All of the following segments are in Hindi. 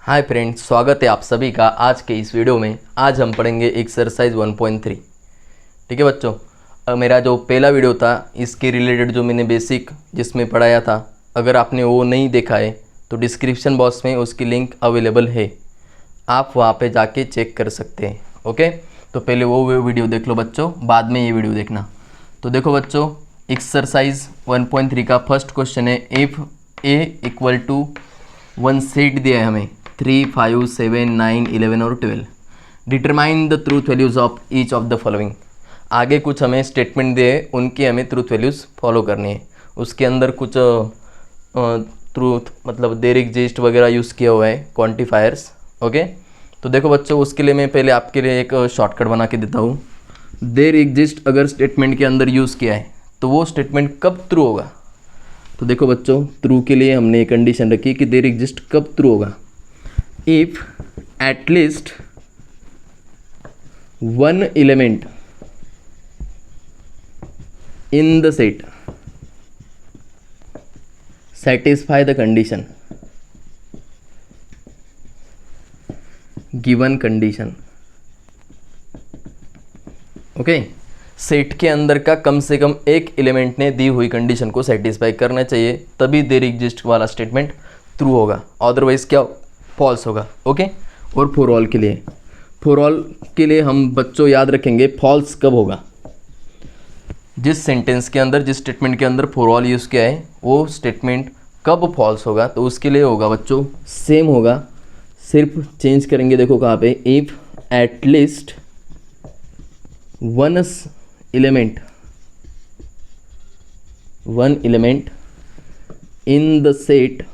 हाय फ्रेंड्स, स्वागत है आप सभी का आज के इस वीडियो में। आज हम पढ़ेंगे एक्सरसाइज 1.3। ठीक है बच्चों, मेरा जो पहला वीडियो था इसके रिलेटेड जो मैंने बेसिक जिसमें पढ़ाया था, अगर आपने वो नहीं देखा है तो डिस्क्रिप्शन बॉक्स में उसकी लिंक अवेलेबल है, आप वहाँ पे जाके चेक कर सकते हैं। ओके, तो पहले वो वीडियो देख लो बच्चों, बाद में ये वीडियो देखना। तो देखो बच्चों, एक्सरसाइज 1.3 का फर्स्ट क्वेश्चन है, if A equal to 1 set दिया है हमें 3, 5, 7, 9, 11 और 12। Determine the truth values of each of the following. आगे कुछ हमें स्टेटमेंट दिए, उनकी हमें ट्रूथ वैल्यूज़ फॉलो करनी है। उसके अंदर कुछ ट्रूथ मतलब देयर एग्जिस्ट वगैरह यूज़ किया हुआ है, क्वांटिफायर्स। ओके, तो देखो बच्चों, उसके लिए मैं पहले आपके लिए एक शॉर्टकट बना के देता हूँ। देयर एग्जिस्ट अगर स्टेटमेंट के अंदर यूज़ किया है तो वो स्टेटमेंट कब ट्रू होगा। तो देखो बच्चों, ट्रू के लिए हमने एक कंडीशन रखी कि देयर एग्जिस्ट कब ट्रू होगा। If at least one element in the set satisfy the condition, given condition। Okay, set के अंदर का कम से कम एक एलिमेंट ने दी हुई कंडीशन को सेटिस्फाई करना चाहिए, तभी देयर एग्जिस्ट वाला स्टेटमेंट ट्रू होगा, अदरवाइज क्या फॉल्स होगा। ओके, और फॉर ऑल के लिए हम बच्चों याद रखेंगे फॉल्स कब होगा। जिस सेंटेंस के अंदर, जिस स्टेटमेंट के अंदर फॉर ऑल यूज़ किया है वो स्टेटमेंट कब फॉल्स होगा, तो उसके लिए होगा बच्चों सेम होगा, सिर्फ चेंज करेंगे। देखो कहाँ पे, if at least one element in the set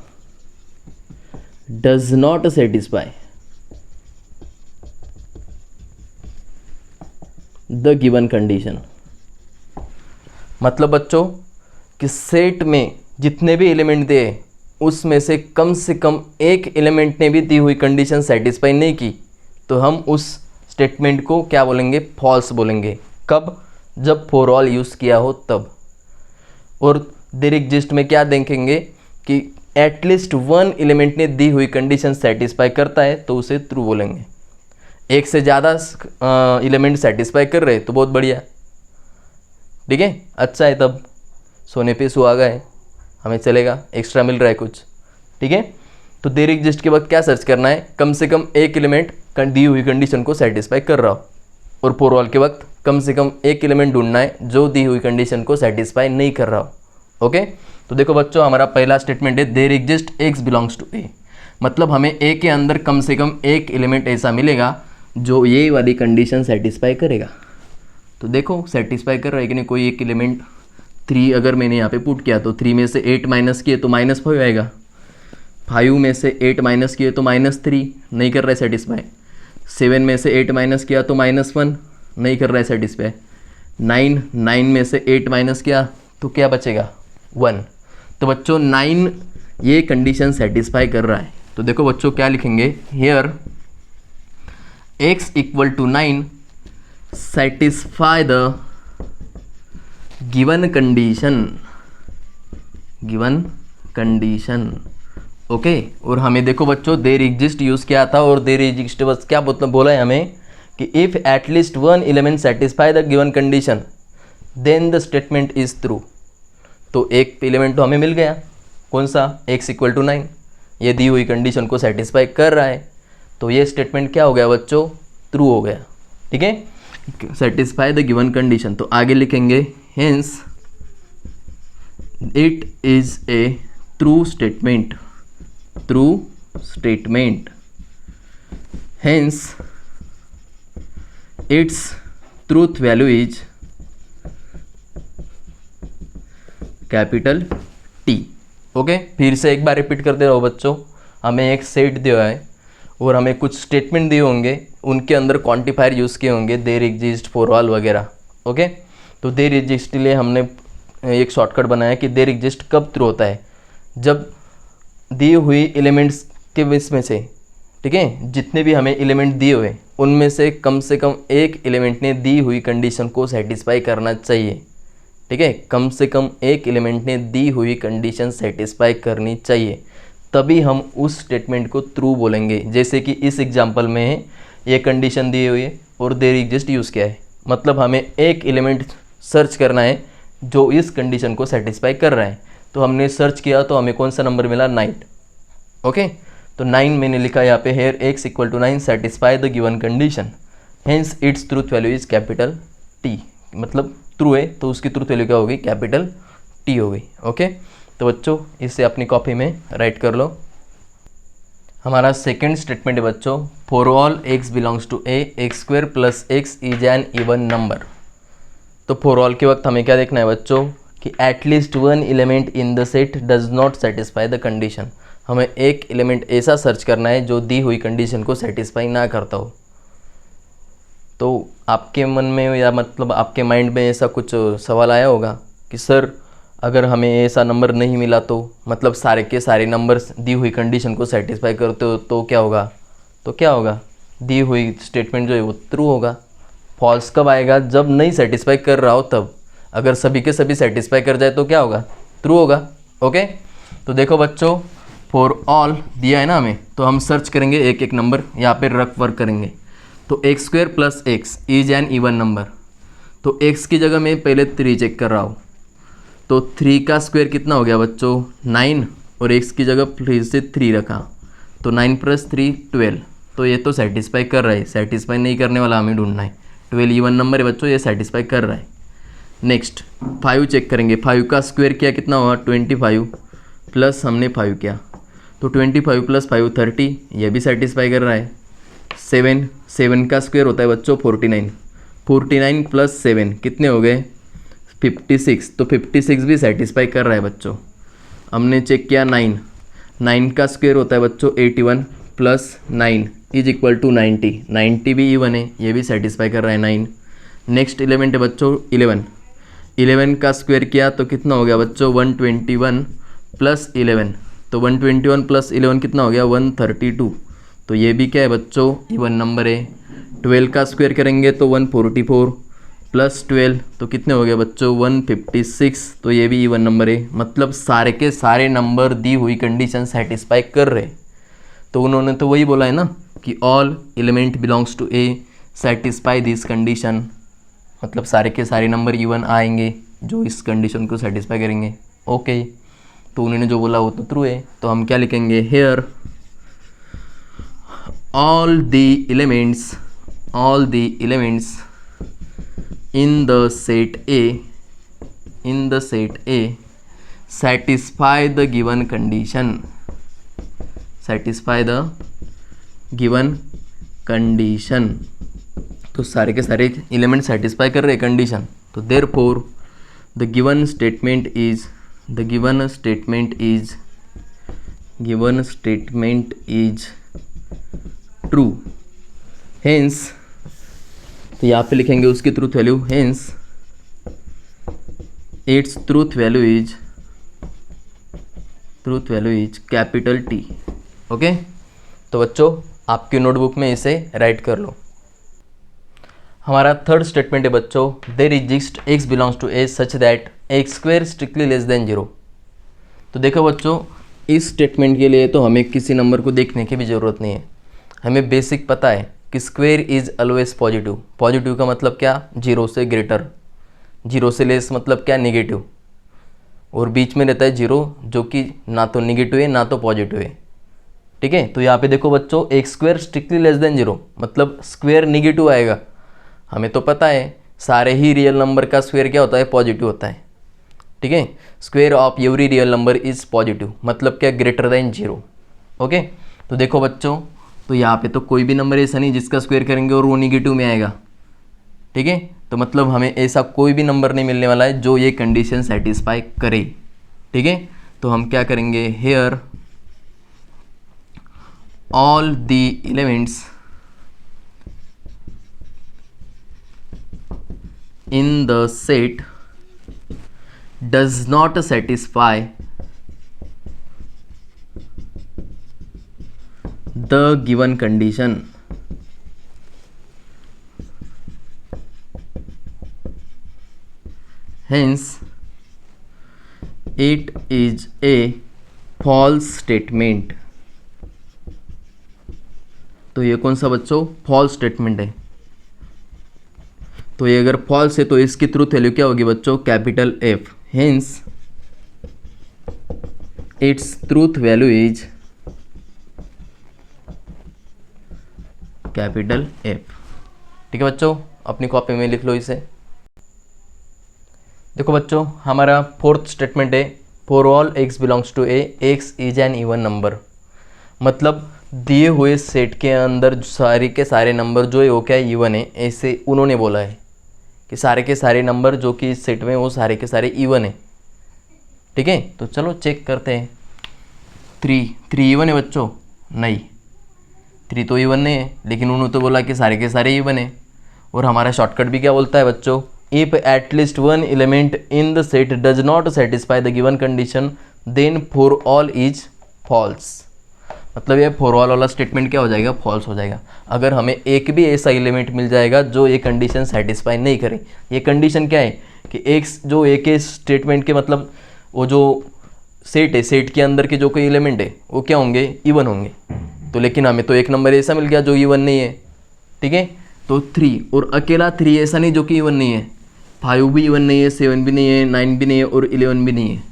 does not satisfy the given condition। मतलब बच्चों कि सेट में जितने भी एलिमेंट दिए उसमें से कम एक एलिमेंट ने भी दी हुई कंडीशन सेटिस्फाई नहीं की, तो हम उस स्टेटमेंट को क्या बोलेंगे, फॉल्स बोलेंगे। कब? जब फॉर ऑल यूज़ किया हो तब। और देयर एग्जिस्ट में क्या देखेंगे कि एटलीस्ट वन एलिमेंट ने दी हुई कंडीशन सेटिस्फाई करता है तो उसे ट्रू बोलेंगे। एक से ज़्यादा एलिमेंट सेटिस्फाई कर रहे तो बहुत बढ़िया, ठीक है, अच्छा है, तब सोने पे सुहागा है, हमें चलेगा, एक्स्ट्रा मिल रहा है कुछ, ठीक है। तो देयर एग्जिस्ट के वक्त क्या सर्च करना है, कम से कम एक एलिमेंट दी हुई कंडीशन को सेटिस्फाई कर रहा हो, और फॉर ऑल के वक्त कम से कम एक एलिमेंट ढूंढना है जो दी हुई कंडीशन को सेटिस्फाई नहीं कर रहा हो। ओके, तो देखो बच्चों, हमारा पहला स्टेटमेंट है there exist x belongs to A, मतलब हमें ए के अंदर कम से कम एक एलिमेंट ऐसा मिलेगा जो ये वाली कंडीशन सेटिस्फाई करेगा। तो देखो सेटिस्फाई कर रहा है कि नहीं। कोई एक एलिमेंट 3 अगर मैंने यहाँ पे पुट किया तो 3 में से 8 माइनस किए तो -5 आएगा, 5 में से 8 माइनस किए तो -3, नहीं कर रहा है सेटिस्फाई। 7 में से 8 माइनस किया तो -1, नहीं कर रहा है सेटिस्फाई। 9 में से 8 माइनस किया तो क्या बचेगा, 1। तो बच्चों 9 ये कंडीशन सेटिस्फाई कर रहा है। तो देखो बच्चों क्या लिखेंगे, here x equal to 9 satisfy the given condition. Okay, और हमें देखो बच्चों देयर एग्जिस्ट यूज़ किया था, और देयर एग्जिस्ट बस क्या बोला है हमें कि if at least one element satisfy the given condition then the statement is true. तो एक एलिमेंट तो हमें मिल गया, कौन सा, x इक्वल टू 9, ये दी हुई कंडीशन को सेटिस्फाई कर रहा है, तो ये स्टेटमेंट क्या हो गया बच्चों, ट्रू हो गया, ठीक है, सेटिस्फाई द गिवन कंडीशन। तो आगे लिखेंगे hence it is a true statement, hence its truth value is capital T। Okay, फिर से एक बार रिपीट करते रहो बच्चों, हमें एक सेट दिया है और हमें कुछ स्टेटमेंट दिए होंगे, उनके अंदर क्वांटिफायर यूज़ किए होंगे, देयर एग्जिस्ट, फॉर ऑल वगैरह। ओके, तो देयर एग्जिस्ट के लिए हमने एक शॉर्टकट बनाया कि देयर एग्जिस्ट कब ट्रू होता है, जब दी हुई एलिमेंट्स के बीच में से, ठीक है, जितने भी हमें एलिमेंट दिए हुए उनमें से कम एक एलिमेंट ने दी हुई कंडीशन को सेटिस्फाई करना चाहिए, ठीक है, कम से कम एक एलिमेंट ने दी हुई कंडीशन सेटिस्फाई करनी चाहिए, तभी हम उस स्टेटमेंट को ट्रू बोलेंगे। जैसे कि इस एग्जांपल में ये कंडीशन दी हुई है और देयर एग्जिस्ट यूज़ किया है, मतलब हमें एक एलिमेंट सर्च करना है जो इस कंडीशन को सेटिस्फाई कर रहा है। तो हमने सर्च किया तो हमें कौन सा नंबर मिला, 9। ओके, तो 9 मैंने लिखा यहाँ पे, here x equal to 9 satisfy the given condition, hence its truth value is capital T। मतलब ट्रू है तो उसकी ट्रूथ वैल्यू क्या होगी, कैपिटल T हो गई। ओके, तो बच्चों इसे अपनी कॉपी में राइट कर लो। हमारा सेकंड स्टेटमेंट है बच्चों, for all x belongs to a, x square plus x is an even number. तो फॉर ऑल के वक्त हमें क्या देखना है बच्चों कि at least one element in the set does not satisfy the condition. हमें एक एलिमेंट ऐसा सर्च करना है जो दी हुई कंडीशन को सेटिस्फाई ना करता हो। तो आपके मन में या मतलब आपके माइंड में ऐसा कुछ सवाल आया होगा कि सर अगर हमें ऐसा नंबर नहीं मिला तो मतलब सारे के सारे नंबर्स दी हुई कंडीशन को सेटिस्फाई करते हो तो क्या होगा, दी हुई स्टेटमेंट जो है वो ट्रू होगा। फॉल्स कब आएगा, जब नहीं सेटिस्फाई कर रहा हो तब। अगर सभी के सभी सेटिस्फाई कर जाए तो क्या होगा, ट्रू होगा। ओके, तो देखो बच्चों फॉर ऑल दिया है ना हमें, तो हम सर्च करेंगे एक एक नंबर, यहाँ पे रफ वर्क करेंगे। तो x square plus x is an even number, तो एक्स की जगह मैं पहले 3 चेक कर रहा हूँ। तो 3 का स्क्वायर कितना हो गया बच्चों, 9, और एक्स की जगह फिर से 3 रखा, तो 9 + 3 12। तो ये तो सेटिस्फाई कर रहा है, सेटिस्फाई नहीं करने वाला हमें ढूंढना है। 12 इवन नंबर है बच्चों, ये सेटिस्फाई कर रहा है। नेक्स्ट 5 चेक करेंगे, 5 का स्क्वायर किया कितना हुआ 25, प्लस हमने 5 किया तो 25 + 5 30, ये भी सेटिस्फाई कर रहा है। 7 का स्क्वायर होता है बच्चों 49, 49 + 7 कितने हो गए 56, तो 56 भी सेटिस्फाई कर रहा है बच्चों। हमने चेक किया 9 का स्क्वायर होता है बच्चों 81 + 9 इज इक्वल टू 90, 90 भी इवन है, ये भी सेटिस्फाई कर रहा है 9। नेक्स्ट एलिमेंट है बच्चों 11 का स्क्वायर किया तो कितना हो गया बच्चों 121 + 11, तो 121 + 11 कितना हो गया 132, तो ये भी क्या है बच्चों इवन नंबर है। 12 का स्क्वायर करेंगे तो 144 + 12 तो कितने हो गए बच्चों 156, तो ये भी इवन नंबर है। मतलब सारे के सारे नंबर दी हुई कंडीशन सेटिस्फाई कर रहे। तो उन्होंने तो वही बोला है ना कि all element belongs to A satisfy this condition, मतलब सारे के सारे नंबर इवन आएंगे जो इस कंडीशन को सेटिस्फाई करेंगे। ओके, तो उन्होंने जो बोला वो तो ट्रू है। तो हम क्या लिखेंगे, hair all the elements in the set A satisfy the given condition, तो सारे के सारे एलिमेंट सेटिस्फाई कर रहे कंडीशन, तो therefore the given statement is true. Hence तो यहाँ पे लिखेंगे उसकी truth value, hence its truth value is capital T। Okay, तो बच्चों आपकी नोटबुक में इसे राइट कर लो। हमारा थर्ड स्टेटमेंट है बच्चों, there exist x belongs to a such that x square strictly less than 0। तो देखो बच्चों इस स्टेटमेंट के लिए तो हमें किसी नंबर को देखने की भी ज़रूरत नहीं है। हमें बेसिक पता है कि square is always positive. Positive का मतलब क्या, 0 से ग्रेटर, 0 से लेस मतलब क्या, नेगेटिव, और बीच में रहता है 0 जो कि ना तो नेगेटिव है ना तो पॉजिटिव है। ठीक है, तो यहाँ पे देखो बच्चों x square strictly less than 0 मतलब स्क्वायर नेगेटिव आएगा। हमें तो पता है सारे ही रियल नंबर का स्क्वायर क्या होता है, पॉजिटिव होता है। ठीक है, square of every real number is positive मतलब क्या, ग्रेटर देन 0। ओके, तो देखो बच्चों तो यहाँ पे तो कोई भी नंबर ऐसा नहीं जिसका स्क्वायर करेंगे और वो निगेटिव में आएगा। ठीक है, तो मतलब हमें ऐसा कोई भी नंबर नहीं मिलने वाला है जो ये कंडीशन सेटिस्फाई करे। ठीक है, तो हम क्या करेंगे, here all the elements in the set does not satisfy the given condition, hence it is a false statement. तो ये कौन सा बच्चों, फॉल्स स्टेटमेंट है। तो ये अगर फॉल्स है तो इसकी ट्रूथ वैल्यू क्या होगी बच्चों, capital F. Hence its truth value is capital F. ठीक है बच्चों, अपनी कॉपी में लिख लो इसे। देखो बच्चों, हमारा फोर्थ स्टेटमेंट है, for all x belongs to A x is an even number. मतलब दिए हुए सेट के अंदर सारे के सारे नंबर जो है वो क्या है, इवन है। ऐसे उन्होंने बोला है कि सारे के सारे नंबर जो कि इस सेट में वो सारे के सारे इवन है। ठीक है, तो चलो चेक करते हैं। 3 इवन है बच्चों, नहीं 3 तो इवन नहीं है, लेकिन उन्होंने तो बोला कि सारे के सारे इवन है। और हमारा शॉर्टकट भी क्या बोलता है बच्चों, if at least one element in the set does not satisfy the given condition then for all is false. मतलब ये फॉर ऑल वाला स्टेटमेंट क्या हो जाएगा, फॉल्स हो जाएगा। अगर हमें एक भी ऐसा एलिमेंट मिल जाएगा जो ये कंडीशन सेटिस्फाई नहीं करे। ये कंडीशन क्या है कि एक्स जो एक स्टेटमेंट के मतलब वो जो सेट है, सेट के अंदर के जो कोई एलिमेंट है वो क्या होंगे, इवन होंगे। तो लेकिन हमें तो एक नंबर ऐसा मिल गया जो इवन नहीं है। ठीक है, तो 3 और अकेला 3 ऐसा नहीं जो कि इवन नहीं है, 5 भी इवन नहीं है, 7 भी नहीं है, 9 भी नहीं है और 11 भी नहीं है।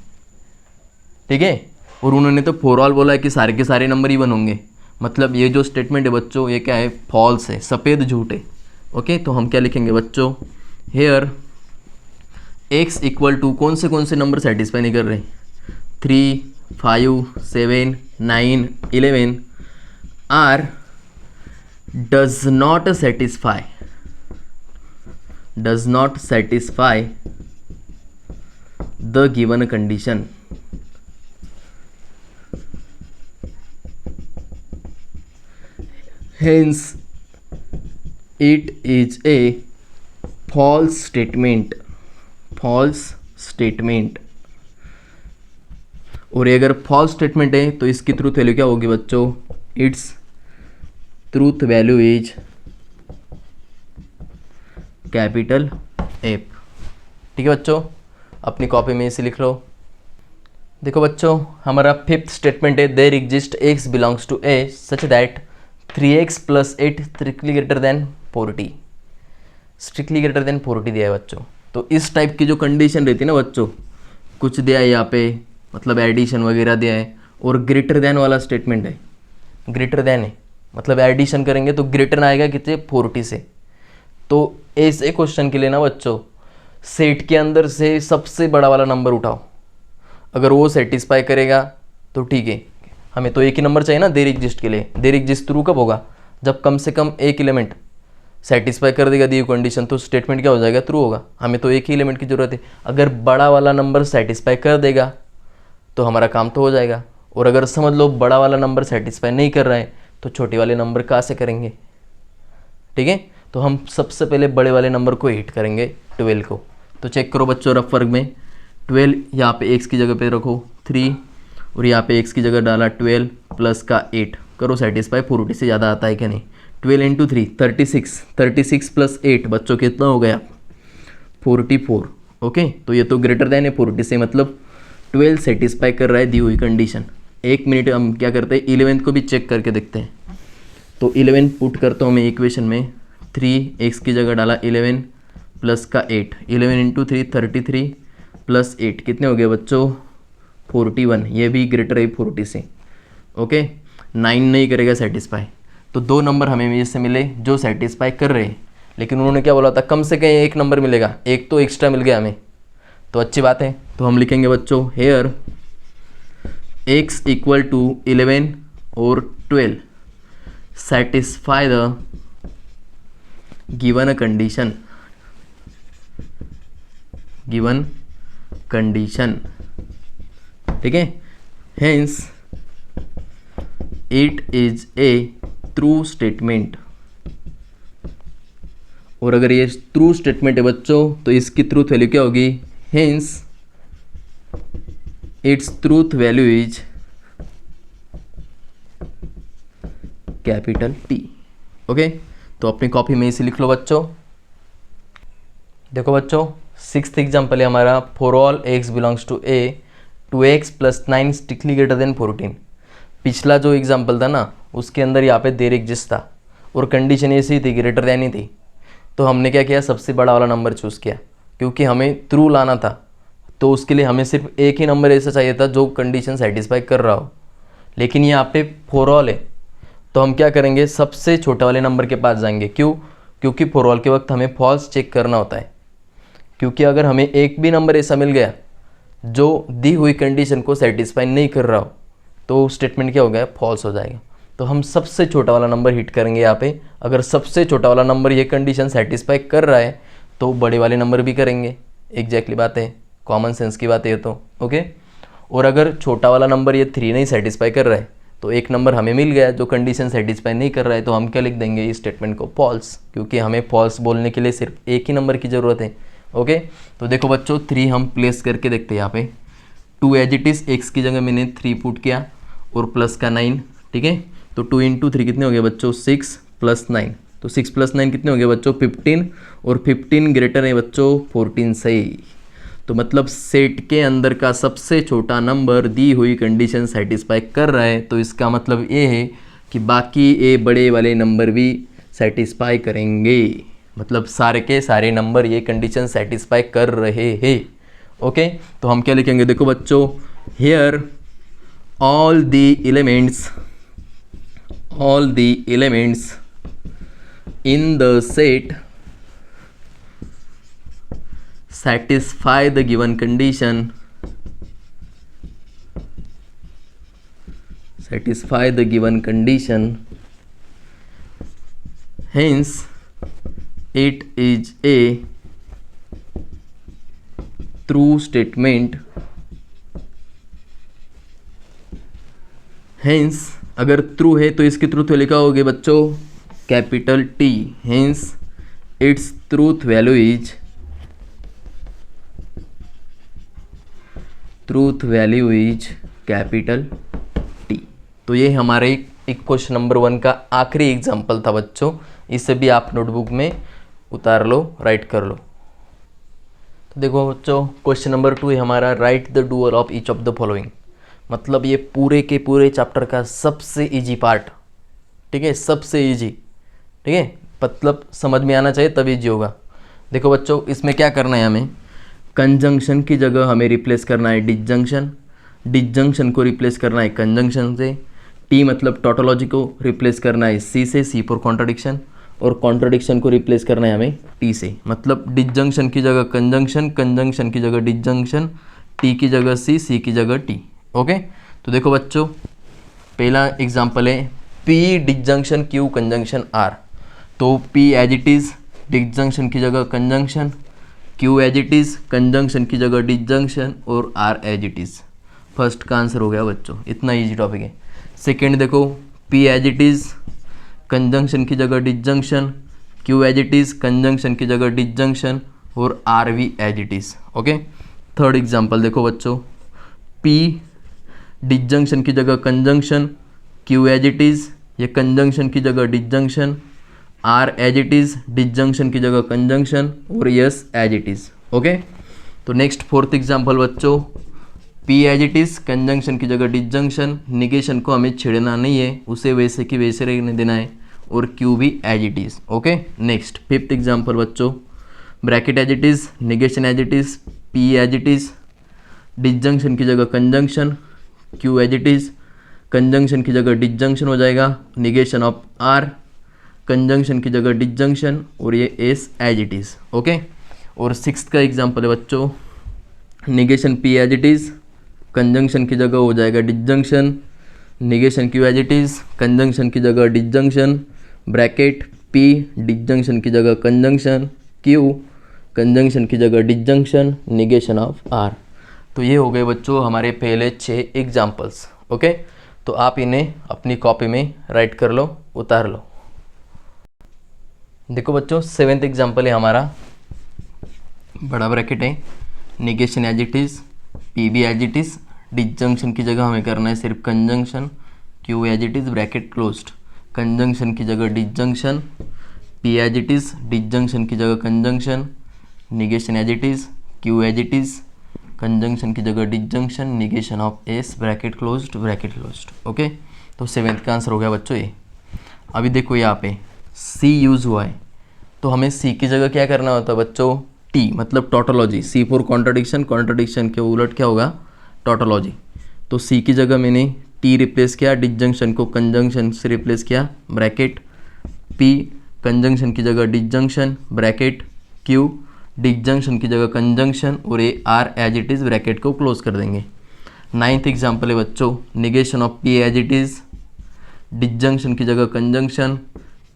ठीक है, और उन्होंने तो फॉर ऑल बोला है कि सारे के सारे नंबर इवन होंगे। मतलब ये जो स्टेटमेंट है बच्चों ये क्या है, फॉल्स है, सफ़ेद झूठ है। ओके, तो हम क्या लिखेंगे बच्चों, हेयर एक्स इक्वल टू कौन से नंबर सेटिस्फाई नहीं कर रहे, 3, 5, 7, 9, 11 are does not satisfy the given condition। Hence it is a false statement। और ये अगर फॉल्स स्टेटमेंट है तो इसकी ट्रूथ वैल्यू क्या होगी बच्चों, it's truth value is capital F. ठीक है बच्चों, अपनी कॉपी में इसे लिख लो। देखो बच्चों, हमारा फिफ्थ स्टेटमेंट है, there exist x belongs to A such that 3x + 8 strictly greater than 40। Strictly greater than 40 दिया है बच्चों। तो इस टाइप की जो कंडीशन रहती है ना बच्चों, कुछ दिया है यहाँ पे मतलब एडिशन वगैरह दिया है, और ग्रेटर देन वाला स्टेटमेंट है, ग्रेटर देन है मतलब एडिशन करेंगे तो ग्रेटर आएगा कितने, 40 से। तो ऐसे क्वेश्चन के लिए ना बच्चों, सेट के अंदर से सबसे बड़ा वाला नंबर उठाओ, अगर वो सेटिस्फाई करेगा तो ठीक है। हमें तो एक ही नंबर चाहिए ना देयर एग्जिस्ट के लिए। देयर एग्जिस्ट ट्रू कब होगा, जब कम से कम एक एलिमेंट सेटिस्फाई कर देगा दी हुई कंडीशन, तो स्टेटमेंट क्या हो जाएगा, ट्रू होगा। हमें तो एक ही एलिमेंट की ज़रूरत है। अगर बड़ा वाला नंबर सेटिस्फाई कर देगा तो हमारा काम तो हो जाएगा। और अगर समझ लो बड़ा वाला नंबर सेटिस्फाई नहीं कर रहा है तो छोटे वाले नंबर कहाँ से करेंगे। ठीक है, तो हम सबसे पहले बड़े वाले नंबर को हिट करेंगे, 12 को। तो चेक करो बच्चों, रफ वर्क में 12 यहाँ पे एक्स की जगह पे रखो 3, और यहाँ पे एक्स की जगह डाला 12 प्लस का 8, करो सेटिस्फाई 40 से ज़्यादा आता है क्या नहीं। 12 × 3 36, 36 प्लस 8 बच्चों कितना हो गया, 44। ओके, तो ये तो ग्रेटर देन है 40 से, मतलब 12 सेटिस्फाई कर रहा है दी हुई कंडीशन। एक मिनट हम क्या करते हैं, 11 को भी चेक करके देखते हैं। तो 11 पुट करता हूँ मैं इक्वेशन में, 3 एक्स की जगह डाला 11 प्लस का 8, 11 × 3 33 प्लस 8 कितने हो गए बच्चों, 41। ये भी ग्रेटर है 40 से। ओके, 9 नहीं करेगा सेटिस्फाई। तो 2 नंबर हमें इससे मिले जो सेटिस्फाई कर रहे हैं, लेकिन उन्होंने क्या बोला था, कम से कम एक नंबर मिलेगा, एक तो एक्स्ट्रा मिल गया हमें, तो अच्छी बात है। तो हम लिखेंगे बच्चों, हेयर एक्स इक्वल टू 11 और 12 satisfy the given condition। ठीक है, hence it is a true statement। और अगर ये ट्रू स्टेटमेंट है बच्चों तो इसकी ट्रूथ वैल्यू क्या होगी, hence its truth value is capital T। Okay, तो अपनी कॉपी में इसे लिख लो बच्चों। देखो बच्चों, 6th एग्जाम्पल है हमारा, for all x belongs to A 2x + 9 strictly greater than 14। पिछला जो एग्जाम्पल था ना उसके अंदर यहाँ पे देर एग्जिस्ट था और कंडीशन ऐसी थी, ग्रेटर देन ही थी। तो हमने क्या किया, सबसे बड़ा वाला नंबर चूज़ किया क्योंकि हमें ट्रू लाना था। तो उसके लिए हमें सिर्फ एक ही नंबर ऐसा चाहिए था जो कंडीशन सेटिस्फाई कर रहा हो। लेकिन यहाँ पे फॉर ऑल है तो हम क्या करेंगे, सबसे छोटे वाले नंबर के पास जाएंगे। क्यों? क्योंकि फॉर ऑल के वक्त हमें फॉल्स चेक करना होता है। क्योंकि अगर हमें एक भी नंबर ऐसा मिल गया जो दी हुई कंडीशन को सेटिस्फाई नहीं कर रहा हो तो स्टेटमेंट क्या हो गया, फॉल्स हो जाएगा। तो हम सबसे छोटा वाला नंबर हिट करेंगे यहाँ पे। अगर सबसे छोटा वाला नंबर ये कंडीशन सेटिस्फाई कर रहा है तो बड़े वाले नंबर भी करेंगे। एग्जैक्टली बात है, कॉमन सेंस की बात है तो ओके। और अगर छोटा वाला नंबर ये 3 नहीं सेटिस्फाई कर रहा है तो एक नंबर हमें मिल गया जो कंडीशन सेटिस्फाई नहीं कर रहा है, तो हम क्या लिख देंगे इस स्टेटमेंट को, फॉल्स। क्योंकि हमें फॉल्स बोलने के लिए सिर्फ एक ही नंबर की ज़रूरत है। ओके, तो देखो बच्चों 3 हम प्लेस करके देखते हैं यहाँ पे। 2 एज इट इज़, एक्स की जगह मैंने 3 पुट किया और प्लस का 9, ठीक है। तो 2 × 3 कितने हो गए बच्चों, 6 + 9। तो 6 + 9 कितने हो गए बच्चों, 15। और 15 ग्रेटर है बच्चों 14 से। तो मतलब सेट के अंदर का सबसे छोटा नंबर दी हुई कंडीशन सेटिस्फाई कर रहा है। तो इसका मतलब ये है कि बाकी ये बड़े वाले नंबर भी सेटिस्फाई करेंगे। मतलब सारे के सारे नंबर ये कंडीशन सेटिस्फाई कर रहे हैं। ओके, तो हम क्या लिखेंगे, देखो बच्चों, here all the elements in the set satisfy the given condition, hence it is a true statement। Hence अगर ट्रू है तो इसकी ट्रूथ वैल्यू क्या होगी बच्चों, capital T। Hence its truth value is capital T। तो ये हमारे एक क्वेश्चन नंबर 1 का आखिरी एग्जाम्पल था बच्चों। इसे भी आप नोटबुक में उतार लो, राइट कर लो। तो देखो बच्चों क्वेश्चन नंबर 2 है हमारा, right the dual of each of the following. मतलब ये पूरे के पूरे चैप्टर का सबसे इजी पार्ट, ठीक है, सबसे इजी, ठीक है। मतलब समझ में आना चाहिए तब इजी होगा। देखो बच्चों इसमें क्या करना है, हमें कंजंक्शन की जगह हमें रिप्लेस करना है डिसजंक्शन, डिसजंक्शन को रिप्लेस करना है कंजंक्शन से, टी मतलब टोटोलॉजी को रिप्लेस करना है सी से, सी फॉर कॉन्ट्रडिक्शन, और कॉन्ट्रडिक्शन को रिप्लेस करना है हमें टी से। मतलब डिसजंक्शन की जगह कंजंक्शन, कंजंक्शन की जगह डिसजंक्शन, टी की जगह सी, सी की जगह टी। ओके, तो देखो बच्चों पहला एग्जांपल है p disjunction q conjunction are. तो p as it is, disjunction की जगह conjunction, Q as it is, conjunction की जगह डिसजंक्शन, और r as it is. First का आंसर हो गया बच्चों, इतना इजी टॉपिक है। सेकेंड देखो p as it is, conjunction की जगह disjunction, q as it is, conjunction की जगह डिसजंक्शन, और r v as it is. Okay, third example देखो बच्चों, पी डिसजंक्शन की जगह conjunction, Q as it is, ये कंजंक्शन की जगह disjunction, r as it is, disjunction की जगह कंजंक्शन, और s as it is. Okay, तो नेक्स्ट फोर्थ एग्जांपल बच्चों, p as it is, conjunction की जगह डिसजंक्शन, निगेशन को हमें छेड़ना नहीं है, उसे वैसे की वैसे रहने देना है, और क्यू भी as it is. Okay, next fifth example बच्चों, bracket as it is, negation as it is, p as it is, disjunction की जगह conjunction, Q as it is, conjunction की जगह डिसजंक्शन हो जाएगा, निगेशन ऑफ आर, कंजंक्शन की जगह डिसजंक्शन, और ये s as it is. Okay, और सिक्स्थ का एग्जांपल है बच्चों, negation p as it is, conjunction की जगह हो जाएगा disjunction, negation q as it is, conjunction की जगह डिसजंक्शन, ब्रैकेट पी डिसजंक्शन की जगह कंजंक्शन, क्यू कंजंक्शन की जगह डिसजंक्शन, निगेशन ऑफ आर। तो ये हो गए बच्चों हमारे पहले 6 एग्जाम्पल्स। ओके, तो आप इन्हें अपनी कॉपी में राइट कर लो, उतार लो। देखो बच्चों 7th एग्जाम्पल है हमारा, बड़ा ब्रैकेट है, negation as it is, P B as it is, disjunction की जगह हमें करना है सिर्फ conjunction, Q as it is, bracket closed, conjunction की जगह disjunction, P as it is, disjunction की जगह conjunction, negation as it is, Q as it is, conjunction की जगह disjunction, negation of S, bracket closed, okay. तो 7th का आंसर हो गया बच्चों ये। अभी देखो यहाँ पे सी यूज़ हुआ है, तो हमें सी की जगह क्या करना होता है बच्चों, टी, मतलब tautology. C for contradiction, contradiction के उलट क्या होगा, टोटोलॉजी। तो सी की जगह मैंने टी रिप्लेस किया, डिजंक्शन को कंजंक्शन से रिप्लेस किया, ब्रैकेट पी, कंजंक्शन की जगह डिजंक्शन, ब्रैकेट क्यू, डिजंक्शन की जगह कंजंक्शन, और A R as it is, bracket को क्लोज कर देंगे। 9th एग्जाम्पल है बच्चों, negation of P as it is, disjunction की जगह conjunction,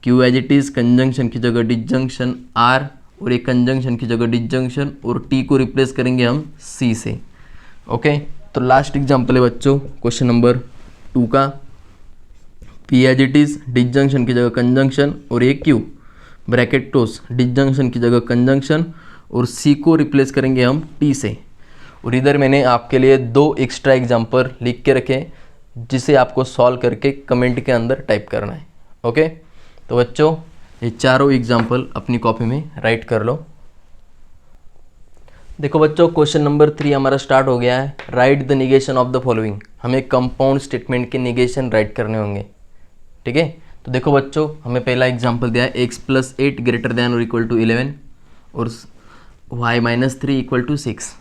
Q as it is, conjunction की जगह डिजंक्शन आर, और एक कंजंक्शन की जगह डिजंक्शन, और टी को रिप्लेस करेंगे हम सी से, ओके। तो लास्ट एग्जाम्पल है बच्चों क्वेश्चन नंबर 2 का, P as it is, disjunction की जगह कंजंक्शन, और एक क्यू, ब्रैकेट क्लोज, डिजंक्शन की जगह कंजंक्शन, और सी को रिप्लेस करेंगे हम टी से। और इधर मैंने आपके लिए 2 एक्स्ट्रा एग्जाम्पल लिख के रखे, जिसे आपको सॉल्व करके कमेंट के अंदर टाइप करना है, ओके। तो बच्चों ये चारों एग्जाम्पल अपनी कॉपी में राइट कर लो। देखो बच्चों क्वेश्चन नंबर 3 हमारा स्टार्ट हो गया है। Write the negation of the following. हमें कंपाउंड स्टेटमेंट के निगेशन राइट करने होंगे, ठीक है। तो देखो बच्चों हमें पहला एग्जाम्पल दिया है, x + 8 ग्रेटर दैन और इक्वल टू 11 और y - 3 इक्वल टू 6,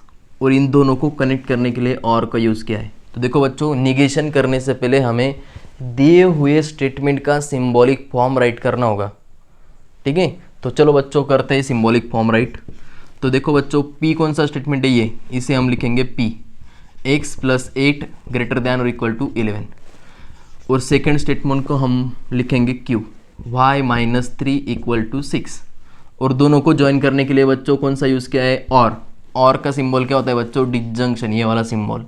और इन दोनों को कनेक्ट करने के लिए और का यूज़ किया है। तो देखो बच्चों निगेशन करने से पहले हमें दिए हुए स्टेटमेंट का सिंबॉलिक फॉर्म राइट करना होगा, ठीक है। तो चलो बच्चों करते हैं सिंबॉलिक फॉर्म राइट। तो देखो बच्चों p कौन सा स्टेटमेंट है ये, इसे हम लिखेंगे p, x + 8 ग्रेटर दैन और इक्वल टू 11, और सेकेंड स्टेटमेंट को हम लिखेंगे q, y - 3 इक्वल टू 6, और दोनों को ज्वाइन करने के लिए बच्चों कौन सा यूज़ किया है, और का सिंबल क्या होता है बच्चों, डिजंक्शन, ये वाला सिंबल।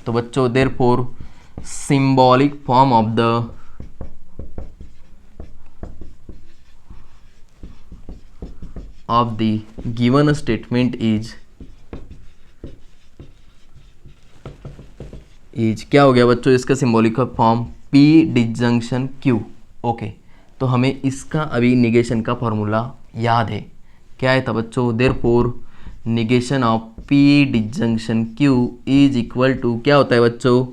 तो बच्चों therefore symbolic form of the given statement is क्या हो गया बच्चों, इसका symbolic form p disjunction q, okay. तो हमें इसका अभी निगेशन का फॉर्मूला याद है, क्या है था बच्चों, therefore negation of p disjunction q is equal to, क्या होता है बच्चों,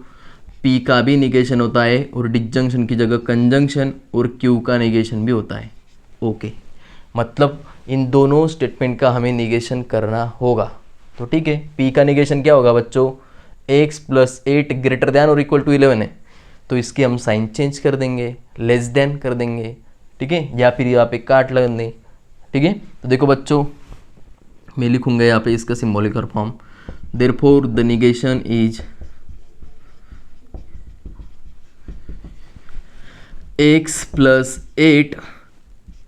p का भी निगेशन होता है, और डिजंक्शन की जगह कंजंक्शन, और q का निगेशन भी होता है, ओके। मतलब इन दोनों स्टेटमेंट का हमें निगेशन करना होगा। तो ठीक है, p का निगेशन क्या होगा बच्चों, x + 8 ग्रेटर दैन और इक्वल टू 11 है, तो इसके हम साइन चेंज कर देंगे, लेस देन कर देंगे, ठीक है, या फिर यहाँ पे काट लगा दें, ठीक है। तो देखो बच्चों मैं लिखूंगा यहाँ पे इसका symbolic form, therefore the negation is x + 8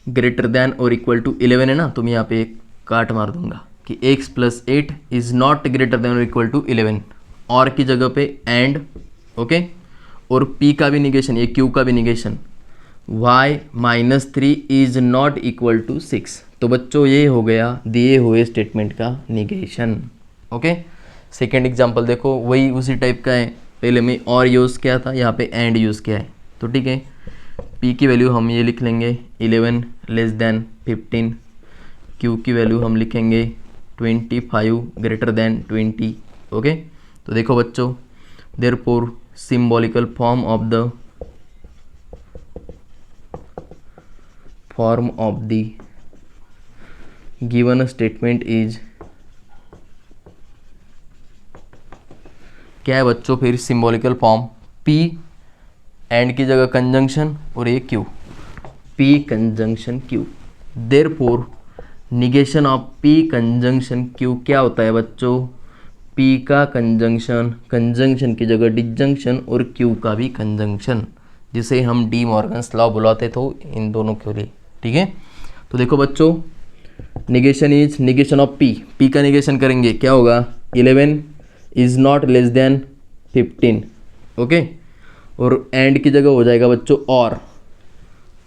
greater than और इक्वल टू 11 है ना, तो मैं यहाँ पे एक काट मार दूंगा कि x + 8 is not greater than और इक्वल टू 11, और की जगह पे एंड, ओके। और p का भी निगेशन, ये q का भी negation, y - 3 is not equal to 6। तो बच्चों ये हो गया दिए हुए स्टेटमेंट का निगेशन, ओके। सेकेंड एग्जाम्पल देखो, वही उसी टाइप का है, पहले में और यूज़ किया था, यहाँ पे एंड यूज़ किया है। तो ठीक है, p की वैल्यू हम ये लिख लेंगे 11 लेस दैन 15, q की वैल्यू हम लिखेंगे 25 ग्रेटर दैन 20, ओके। तो देखो बच्चों therefore symbolical form of the given statement is, क्या है बच्चों, फिर सिंबॉलिकल फॉर्म p एंड की जगह कंजंक्शन, और ये q, p conjunction q, therefore negation of p conjunction q क्या होता है बच्चों, p का कंजंक्शन की जगह डिजंक्शन, और q का भी कंजंक्शन, जिसे हम डी मॉर्गन्स लॉ बुलाते थे इन दोनों के लिए, ठीक है। तो देखो बच्चों negation is negation of p का निगेशन करेंगे, क्या होगा, 11 is not less than 15, okay. और एंड की जगह हो जाएगा बच्चों और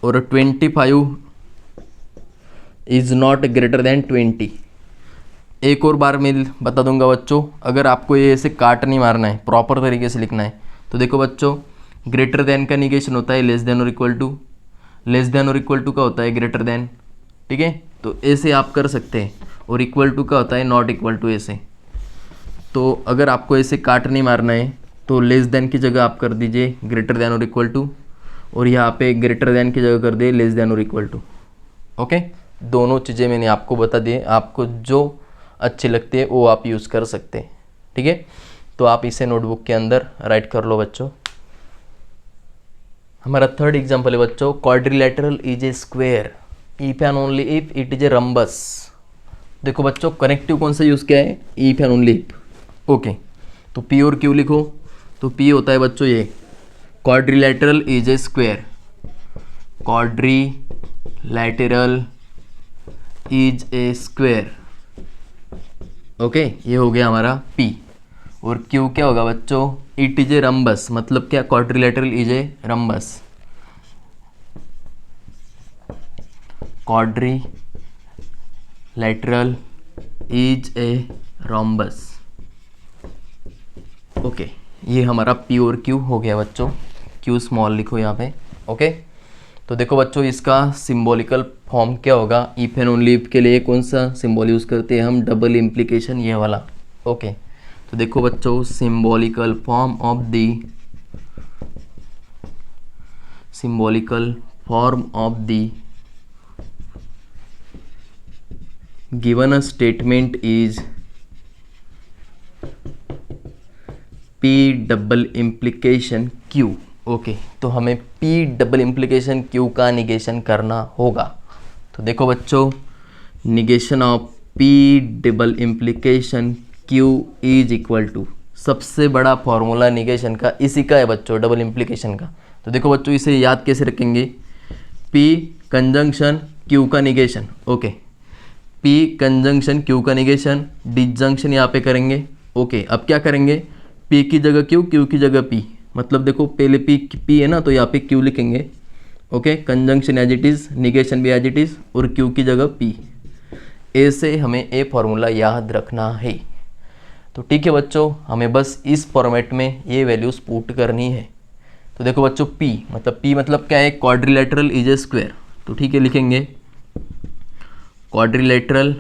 25 इज नॉट ग्रेटर देन 20। एक और बार मैं बता दूंगा बच्चों, अगर आपको ये ऐसे काट नहीं मारना है, प्रॉपर तरीके से लिखना है, तो देखो बच्चों ग्रेटर देन का निगेशन होता है लेस देन और इक्वल टू, लेस देन और इक्वल टू का होता है ग्रेटर देन, ठीक है। तो ऐसे आप कर सकते हैं, और इक्वल टू का होता है नॉट इक्वल टू, ऐसे, तो अगर आपको ऐसे काट नहीं मारना है तो लेस देन की जगह आप कर दीजिए ग्रेटर देन और इक्वल टू, और यहाँ पे ग्रेटर देन की जगह कर दिए लेस देन और इक्वल टू। ओके, दोनों चीज़ें मैंने आपको बता दी, आपको जो अच्छी लगती है वो आप यूज़ कर सकते हैं। ठीक है, तो आप इसे नोटबुक के अंदर राइट कर लो बच्चों। हमारा थर्ड एग्जाम्पल है बच्चों, quadrilateral is a square if and only if it is a rhombus. देखो बच्चों, कनेक्टिव कौन सा यूज़ किया है, if and only if. Okay, तो पी और क्यू लिखो। तो पी होता है बच्चों ये, quadrilateral is a square, quadrilateral is a square. Okay, ये हो गया हमारा पी। और क्यू क्या होगा बच्चों, इट इज ए रम्बस, मतलब क्या, quadrilateral is a rhombus, quadrilateral is a rhombus. Okay, ये हमारा पी और क्यू हो गया बच्चों। क्यू स्मॉल लिखो यहाँ पे। ओके, तो देखो बच्चों, इसका सिंबॉलिकल फॉर्म क्या होगा, इफ एंड ओनली इफ के लिए कौन सा सिंबल यूज़ करते हैं हम, डबल इम्प्लीकेशन, ये वाला। ओके, तो देखो बच्चों, symbolical form of the given a statement is P double implication Q। Okay, तो हमें P डबल इम्प्लीकेशन Q का निगेशन करना होगा। तो देखो बच्चों, negation of P double implication Q is equal to, सबसे बड़ा फॉर्मूला निगेशन का इसी का है बच्चों, डबल इम्प्लीकेशन का। तो देखो बच्चों, इसे याद कैसे रखेंगे, P कंजंक्शन Q का negation. Okay, P conjunction Q का निगेशन, डिजंक्शन यहाँ पे करेंगे। ओके, अब क्या करेंगे, P की जगह Q, Q की जगह P, मतलब देखो पहले P है ना, तो यहाँ पे Q लिखेंगे। Okay, conjunction as it is, negation भी एज इट इज़, और Q की जगह P। ऐसे हमें ए फॉर्मूला याद रखना है। तो ठीक है बच्चों, हमें बस इस फॉर्मेट में ये वैल्यूज़ पुट करनी है। तो देखो बच्चों, P मतलब क्या है, क्वाड्रिलेटरल इज ए स्क्वायर। तो ठीक है, लिखेंगे quadrilateral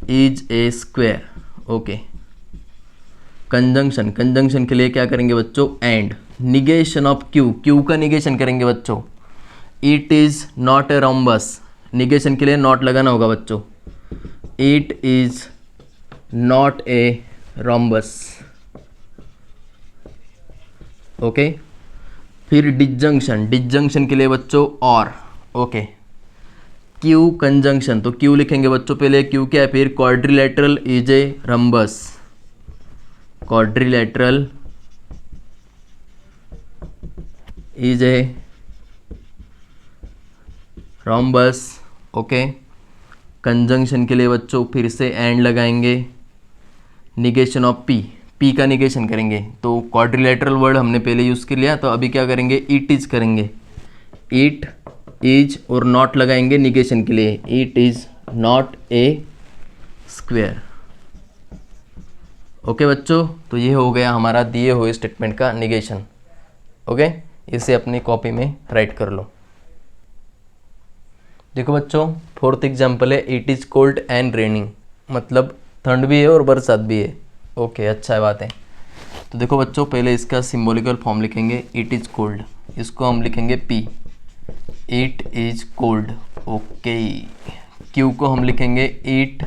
is a square. Okay, conjunction के लिए क्या करेंगे बच्चों, एंड, निगेशन ऑफ क्यू का निगेशन करेंगे बच्चों, it is not a rhombus, negation के लिए नॉट लगाना होगा बच्चों, it is not a rhombus. Okay, फिर डिजंक्शन के लिए बच्चों और। ओके, क्यू कंजंक्शन, तो क्यू लिखेंगे बच्चों पहले, क्यू क्या है, फिर quadrilateral is a rhombus, quadrilateral is a rhombus. Okay, conjunction के लिए बच्चों फिर से एंड लगाएंगे, निगेशन ऑफ पी का निगेशन करेंगे। तो क्वाड्रिलेटरल वर्ड हमने पहले यूज़ कर लिया, तो अभी क्या करेंगे, इट इज करेंगे, इट इज और नॉट लगाएंगे निगेशन के लिए, it is not a square. Okay बच्चों, तो ये हो गया हमारा दिए हुए स्टेटमेंट का निगेशन। ओके, इसे अपनी कॉपी में राइट कर लो। देखो बच्चों, फोर्थ एग्जाम्पल है, it is cold and raining, मतलब ठंड भी है और बरसात भी है। ओके, अच्छा है, बात है। तो देखो बच्चों, पहले इसका सिंबॉलिकल फॉर्म लिखेंगे, इट इज़ कोल्ड, इसको हम लिखेंगे P, it is cold. Okay, Q को हम लिखेंगे इट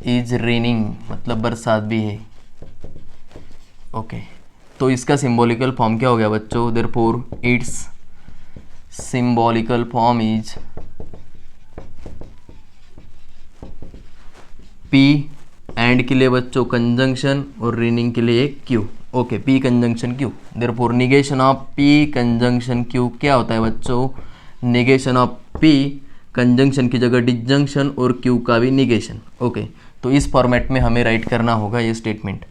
इज़ रेनिंग, मतलब बरसात भी है। ओके, तो इसका सिंबॉलिकल फॉर्म क्या हो गया बच्चों, therefore it's symbolical form is P, and के लिए बच्चों कंजंक्शन और रेनिंग के लिए Q। Okay, P conjunction Q, therefore negation of P conjunction Q क्या होता है बच्चों, निगेशन ऑफ P कंजंक्शन की जगह डिजंक्शन और Q का भी निगेशन। ओके, तो इस फॉर्मेट में हमें राइट करना होगा ये स्टेटमेंट।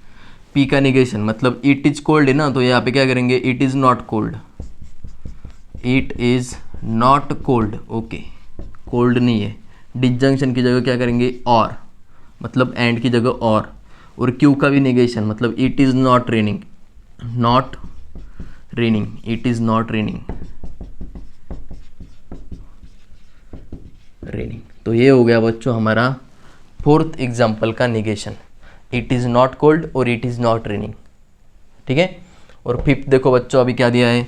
P का निगेशन मतलब इट इज कोल्ड है ना, तो यहाँ पे क्या करेंगे, it is not cold, it is not cold. Okay, cold नहीं है। डिजंक्शन की जगह क्या करेंगे, और, मतलब एंड की जगह और Q का भी निगेशन, मतलब it is not raining, it is not raining. तो ये हो गया बच्चों हमारा फोर्थ एग्जाम्पल का negation, it is not cold और इट इज़ नॉट रेनिंग। ठीक है। और फिफ्थ देखो बच्चों अभी क्या दिया है,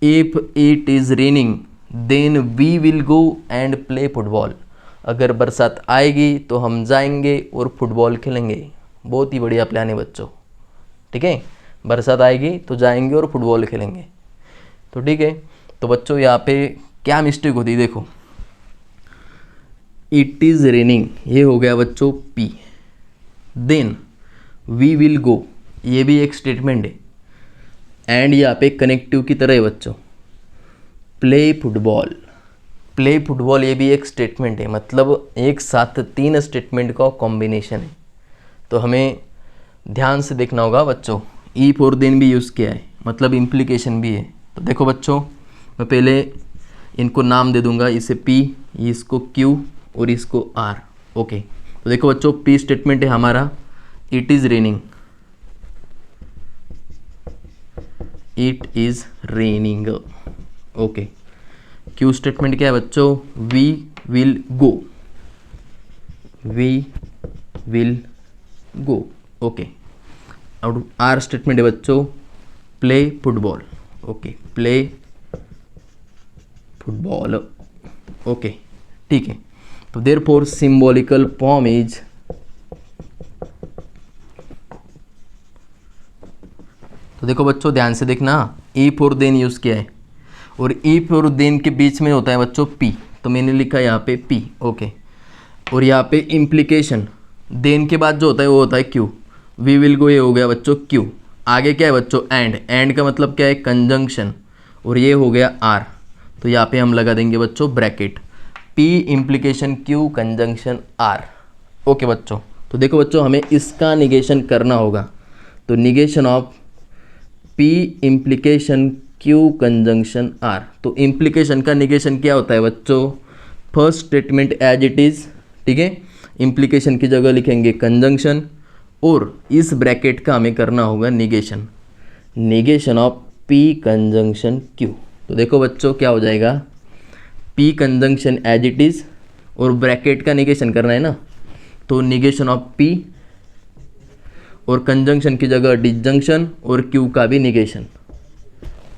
if it is raining then we will go and play football. अगर बरसात आएगी तो हम जाएंगे और फुटबॉल खेलेंगे। बहुत ही बढ़िया प्लान है बच्चों। ठीक है, बरसात आएगी तो जाएंगे और फुटबॉल खेलेंगे। तो ठीक है, तो बच्चों यहाँ पे क्या मिस्टेक होती है देखो, इट इज़ रेनिंग ये हो गया बच्चों P, then we will go ये भी एक स्टेटमेंट है, एंड यहाँ पे कनेक्टिव की तरह है बच्चों, प्ले फुटबॉल, प्ले फुटबॉल ये भी एक स्टेटमेंट है, मतलब एक साथ 3 स्टेटमेंट का कॉम्बिनेशन है। तो हमें ध्यान से देखना होगा बच्चों, ई फॉर देन भी यूज़ किया है, मतलब इम्प्लीकेशन भी है। तो देखो बच्चों मैं पहले इनको नाम दे दूंगा, इसे पी, इसको क्यू और इसको आर। ओके, तो देखो बच्चों पी स्टेटमेंट है हमारा it is raining, it is raining. Okay, Q statement क्या है बच्चों, we will go, we will go. Okay, और आर स्टेटमेंट है बच्चों play football. Okay, play football. Okay, ठीक है। तो देयरफॉर सिंबॉलिकल फॉर्म इज, तो देखो बच्चों ध्यान से देखना, ई फॉर देन यूज़ किया है और ई फॉर देन के बीच में होता है बच्चों पी, तो मैंने लिखा है यहाँ पे पी। ओके, और यहाँ पे इम्प्लीकेशन देन के बाद जो होता है वो होता है क्यू, वी विल गो ये हो गया बच्चों क्यू। आगे क्या है बच्चों एंड, एंड का मतलब क्या है कंजंक्शन, और ये हो गया आर, तो यहाँ पे हम लगा देंगे बच्चों bracket, P implication Q conjunction R. Okay बच्चों, तो देखो बच्चों हमें इसका निगेशन करना होगा, तो negation of P implication Q conjunction are. तो इम्प्लीकेशन का निगेशन क्या होता है बच्चों, first statement as it is. ठीक है, इम्प्लीकेशन की जगह लिखेंगे कंजंक्शन और इस ब्रैकेट का हमें करना होगा negation, negation of P conjunction Q. तो देखो बच्चों क्या हो जाएगा, P conjunction as it is और ब्रैकेट का निगेशन करना है ना, तो निगेशन ऑफ पी और कंजंक्शन की जगह डिजंक्शन और क्यू का भी निगेशन।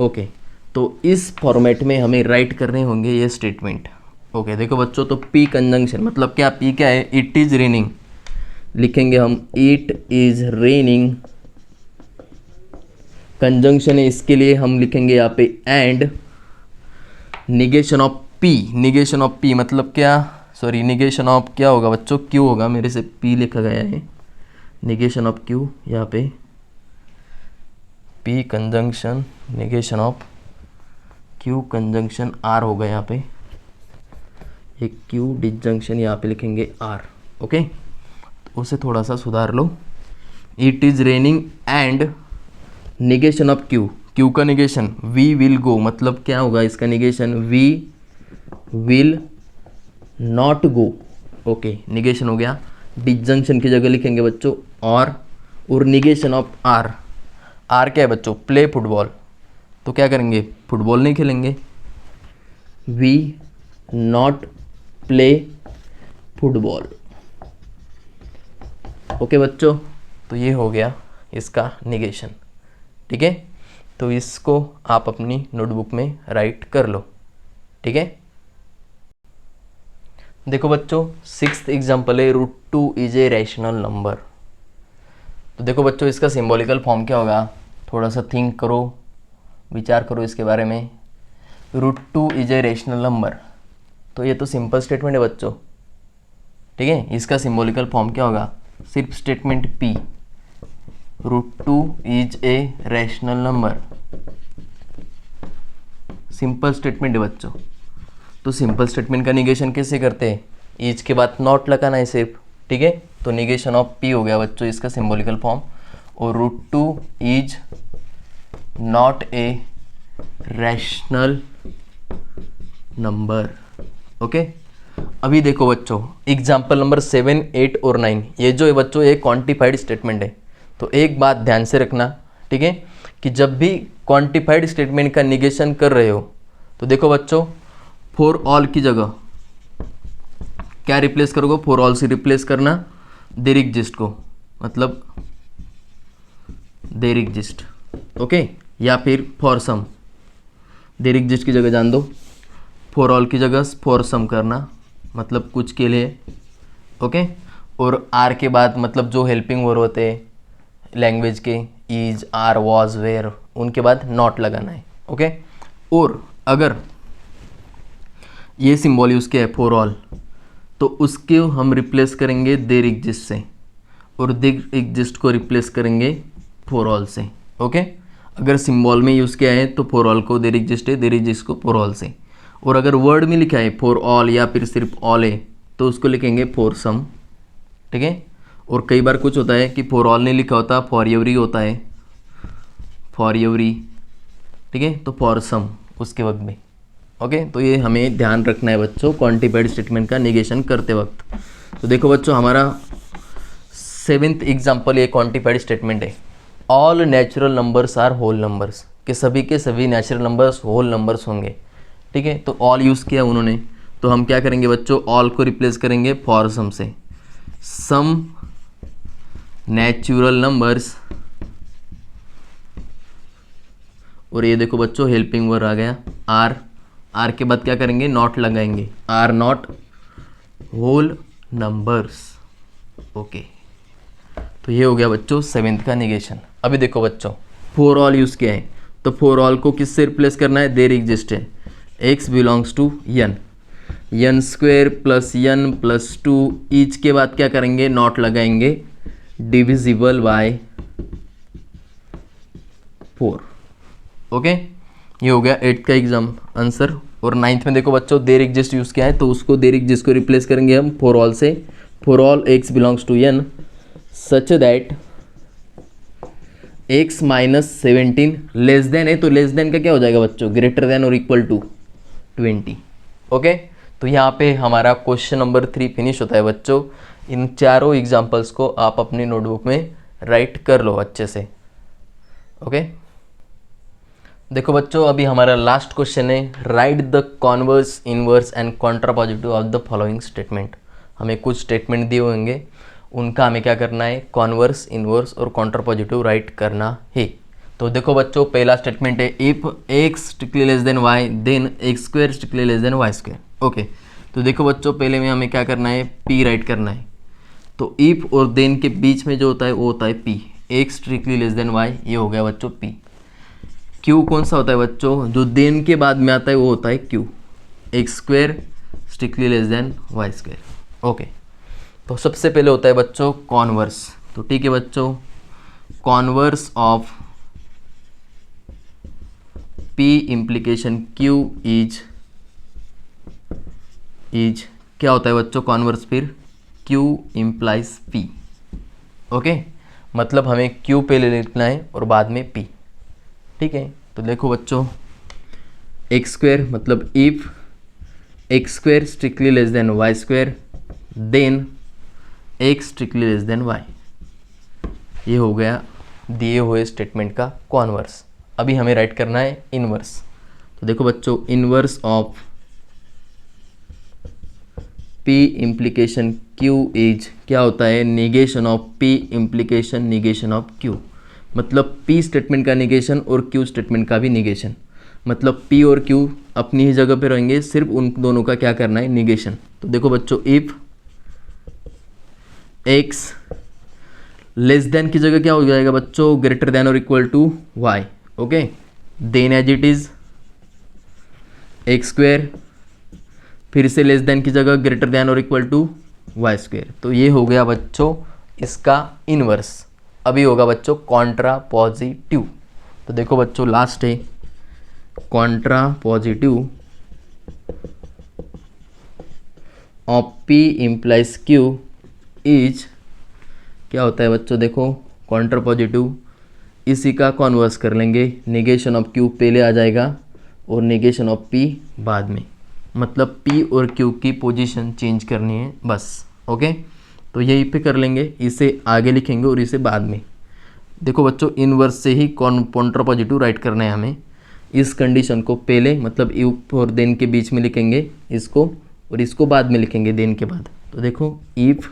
ओके, तो इस फॉर्मेट में हमें राइट करने होंगे ये स्टेटमेंट। ओके, देखो बच्चों तो पी कंजंक्शन मतलब क्या, पी क्या है, इट इज़ रेनिंग, लिखेंगे हम इट इज़ रेनिंग, कंजंक्शन है इसके लिए हम लिखेंगे यहाँ पे and, negation of P, negation of P मतलब क्या, सॉरी निगेशन ऑफ क्या होगा बच्चों, क्यू होगा, मेरे से पी लिखा गया है, निगेशन ऑफ क्यू, यहाँ पे P conjunction negation of Q conjunction R होगा, यहाँ पे एक क्यू डिजंक्शन यहाँ पे लिखेंगे आर। ओके, तो उसे थोड़ा सा सुधार लो, it is raining and negation of q, q का निगेशन वी विल गो, मतलब क्या होगा इसका negation, we will not go. Okay, negation हो गया, डिजंक्शन की जगह लिखेंगे बच्चों और निगेशन ऑफ आर, आर क्या है बच्चों, प्ले फुटबॉल, तो क्या करेंगे, फुटबॉल नहीं खेलेंगे, we not play football. Okay बच्चों, तो ये हो गया इसका निगेशन। ठीक है, तो इसको आप अपनी नोटबुक में राइट कर लो। ठीक है, देखो बच्चों 6th एग्जाम्पल है √2 इज ए रैशनल नंबर। तो देखो बच्चों इसका सिंबॉलिकल फॉर्म क्या होगा, थोड़ा सा थिंक करो, विचार करो इसके बारे में। √2 इज ए रैशनल नंबर, तो ये तो सिंपल स्टेटमेंट है बच्चों। ठीक है, इसका सिंबॉलिकल फॉर्म क्या होगा, सिर्फ statement P, √2 is a rational number, simple statement है बच्चों। तो सिंपल स्टेटमेंट का निगेशन कैसे करते हैं, इज के बाद नॉट लगाना है सिर्फ। ठीक है, तो निगेशन ऑफ पी हो गया बच्चों इसका सिंबॉलिकल फॉर्म, और √2 is not a rational number. Okay, अभी देखो बच्चों एग्जाम्पल नंबर 7, 8 और 9, ये जो है बच्चों ये क्वांटिफाइड स्टेटमेंट है। तो एक बात ध्यान से रखना, ठीक है, कि जब भी क्वांटिफाइड स्टेटमेंट का निगेशन कर रहे हो तो देखो बच्चों फॉर ऑल की जगह क्या रिप्लेस करोगे, फॉर ऑल से रिप्लेस करना देयर एग्जिस्ट को, मतलब देयर एग्जिस्ट, ओके, या फिर फॉर सम, देयर एग्जिस्ट की जगह जान दो, फॉर ऑल की जगह फॉर सम करना, मतलब कुछ के लिए, ओके। और आर के बाद मतलब जो हेल्पिंग वर्ब होते हैं लैंग्वेज के, इज, आर, वॉज, वेयर, उनके बाद नॉट लगाना है, ओके। और अगर ये सिंबल यूज़ किया है फॉर ऑल, तो उसके हम रिप्लेस करेंगे देयर एग्जिस्ट से, और देयर एग्जिस्ट को रिप्लेस करेंगे फॉर ऑल से, ओके। अगर सिंबल में यूज़ किया है तो फॉर ऑल को देयर एग्जिस्ट है, देयर एग्जिस्ट को फॉर ऑल से, और अगर वर्ड में लिखा है फॉर ऑल या फिर सिर्फ ऑल है तो उसको लिखेंगे फॉर सम, ठीक है। और कई बार कुछ होता है कि फॉर ऑल नहीं लिखा होता, फॉर एवरी होता है, फॉर एवरी, ठीक है, तो फॉर सम उसके वक्त में, ओके। तो ये हमें ध्यान रखना है बच्चों क्वांटिफाइड स्टेटमेंट का निगेशन करते वक्त। तो देखो बच्चों, हमारा 7th एग्जाम्पल ये क्वांटिफाइड स्टेटमेंट है, all natural numbers are whole numbers, के सभी नेचुरल नंबर्स होल नंबर्स होंगे, ठीक है। तो ऑल यूज़ किया उन्होंने, तो हम क्या करेंगे बच्चों, ऑल को रिप्लेस करेंगे फॉर सम से, सम नेचुरल नंबर्स, और ये देखो बच्चों हेल्पिंग वर्ब आ गया आर, आर के बाद क्या करेंगे, नॉट लगाएंगे, are not whole numbers, okay. तो ये हो गया बच्चों 7th का निगेशन। अभी देखो बच्चों, फॉर ऑल यूज़ किया है, तो फॉर ऑल को किससे रिप्लेस करना है, देयर एग्जिस्ट है, x belongs to N, N square plus N plus 2, each के बाद क्या करेंगे, नॉट लगाएंगे, डिविजिबल बाय 4, ओके। ये हो गया 8th का एग्जाम आंसर। और 9th में देखो बच्चों, देयर एग्जिस्ट यूज़ किया है, तो उसको देयर एग्जिस्ट को रिप्लेस करेंगे हम फॉर ऑल से, for all x belongs to N such that x minus 17 less than है, तो लेस देन का क्या हो जाएगा बच्चों, ग्रेटर देन और इक्वल टू 20, ओके। तो यहाँ पे हमारा क्वेश्चन नंबर 3 फिनिश होता है बच्चों। इन चारों एग्जाम्पल्स को आप अपनी नोटबुक में राइट कर लो अच्छे से, ओके। देखो बच्चों, अभी हमारा लास्ट क्वेश्चन है, write the converse, inverse and contrapositive of the following statement. हमें कुछ स्टेटमेंट दिए होंगे, उनका हमें क्या करना है, कॉन्वर्स, इनवर्स और कॉन्ट्रापॉजिटिव राइट करना है। तो देखो बच्चों, पहला स्टेटमेंट है, if x strictly less than y then x square strictly less than y square, okay. तो देखो बच्चों, पहले में हमें क्या करना है, पी राइट करना है। तो इफ और देन के बीच में जो होता है वो होता है P, x strictly less than y, ये हो गया बच्चों पी। क्यू कौन सा होता है बच्चों, जो देन के बाद में आता है वो होता है Q, x square strictly less than y square, okay. तो सबसे पहले होता है बच्चों कॉन्वर्स, तो ठीक है बच्चों, converse of P implication Q is क्या होता है बच्चों, कॉन्वर्स फिर क्यू इम्प्लाइज पी, ओके। मतलब हमें क्यू पहले लिखना है और बाद में पी, ठीक है। तो देखो बच्चों, एक्स स्क्वायर मतलब if x square strictly less than y square then x strictly less than y, ये हो गया दिए हुए स्टेटमेंट का कॉन्वर्स। अभी हमें राइट करना है इनवर्स। तो देखो बच्चों, inverse of P implication Q is क्या होता है, negation of P implication negation of Q, मतलब पी स्टेटमेंट का निगेशन और क्यू स्टेटमेंट का भी निगेशन, मतलब पी और क्यू अपनी ही जगह पे रहेंगे, सिर्फ उन दोनों का क्या करना है, निगेशन। तो देखो बच्चों, इफ एक्स लेस देन की जगह क्या हो जाएगा बच्चों, ग्रेटर देन और equal to y, okay. Then as it is x square, फिर से लेस देन की जगह ग्रेटर देन और इक्वल टू वाई स्क्वायर। तो ये हो गया बच्चों इसका इनवर्स। अभी होगा बच्चों कॉन्ट्रा पॉजिटिव। तो देखो बच्चों, लास्ट है Contra positive of P implies Q is क्या होता है बच्चों, देखो कॉन्ट्रा पॉजिटिव इसी का कॉन्वर्स कर लेंगे, निगेशन ऑफ क्यू पहले आ जाएगा और निगेशन ऑफ पी बाद में, मतलब पी और क्यू की पोजीशन चेंज करनी है बस, ओके। तो यहीं पे कर लेंगे, इसे आगे लिखेंगे और इसे बाद में। देखो बच्चों, इनवर्स से ही कॉन्ट्रा पॉजिटिव राइट करना है हमें। इस कंडीशन को पहले मतलब इफ और देन के बीच में लिखेंगे इसको, और इसको बाद में लिखेंगे देन के बाद। तो देखो इफ़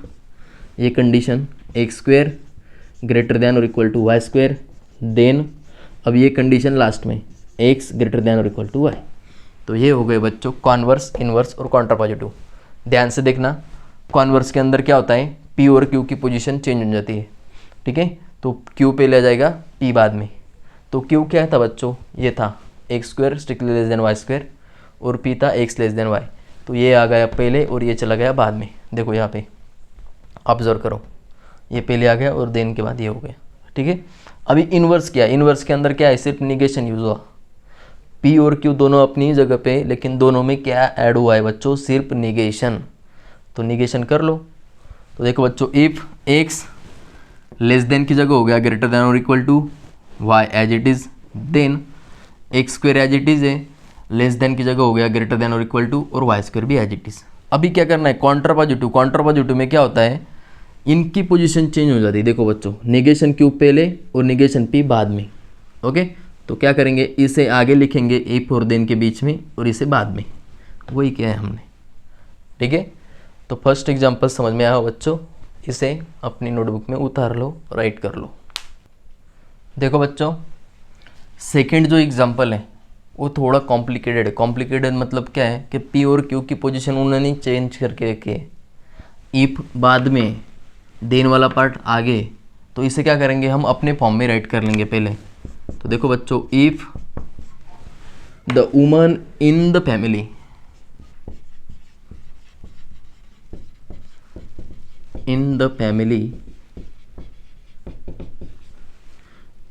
ये condition x square greater than और equal to y square, then अब ये कंडीशन लास्ट में एक्स ग्रेटर देन और इक्वल टू वाई। तो ये हो गए बच्चों कॉन्वर्स, इन्वर्स और काउंटर पॉजिटिव। ध्यान से देखना, कॉन्वर्स के अंदर क्या होता है, पी और क्यू की पोजीशन चेंज हो जाती है, ठीक है। तो क्यू पहले आ जाएगा, पी बाद में। तो क्यू क्या था बच्चों, ये था x square strictly less than y square, और पी था एक्स लेस देन वाई। तो ये आ गया पहले और ये चला गया बाद में। देखो यहाँ पे ऑब्जर्व करो, ये पहले आ गया और देन के बाद ये हो गया, ठीक है। अभी इन्वर्स क्या है, इन्वर्स के अंदर क्या है, सिर्फ निगेशन यूज हुआ। पी और क्यू दोनों अपनी ही जगह पे, लेकिन दोनों में क्या ऐड हुआ है बच्चों, सिर्फ निगेशन। तो निगेशन कर लो। तो देखो बच्चों इफ़ एक्स लेस देन की जगह हो गया ग्रेटर देन और equal to y as it is, then x square as it is है, लेस देन की जगह हो गया ग्रेटर देन और इक्वल टू, और वाई स्क्वायर भी एज इट इज़। अभी क्या करना है, काउंटर पॉजिटिव। काउंटर पॉजिटिव में क्या होता है, इनकी पोजीशन चेंज हो जाती है। देखो बच्चों निगेशन क्यू पहले और निगेशन पी बाद में, ओके। तो क्या करेंगे, इसे आगे लिखेंगे इफ और देन के बीच में, और इसे बाद में। वही क्या है हमने, ठीक है। तो फर्स्ट एग्जांपल समझ में आया हो बच्चों, इसे अपनी नोटबुक में उतार लो, राइट कर लो। देखो बच्चों सेकंड जो एग्जांपल है वो थोड़ा कॉम्प्लिकेटेड है। कॉम्प्लिकेटेड मतलब क्या है कि पी और क्यू की पोजीशन उन्होंने चेंज करके रखी है, इफ बाद में देन वाला पार्ट आगे। तो इसे क्या करेंगे, हम अपने फॉर्म में राइट कर लेंगे पहले। तो देखो बच्चों if the woman in the family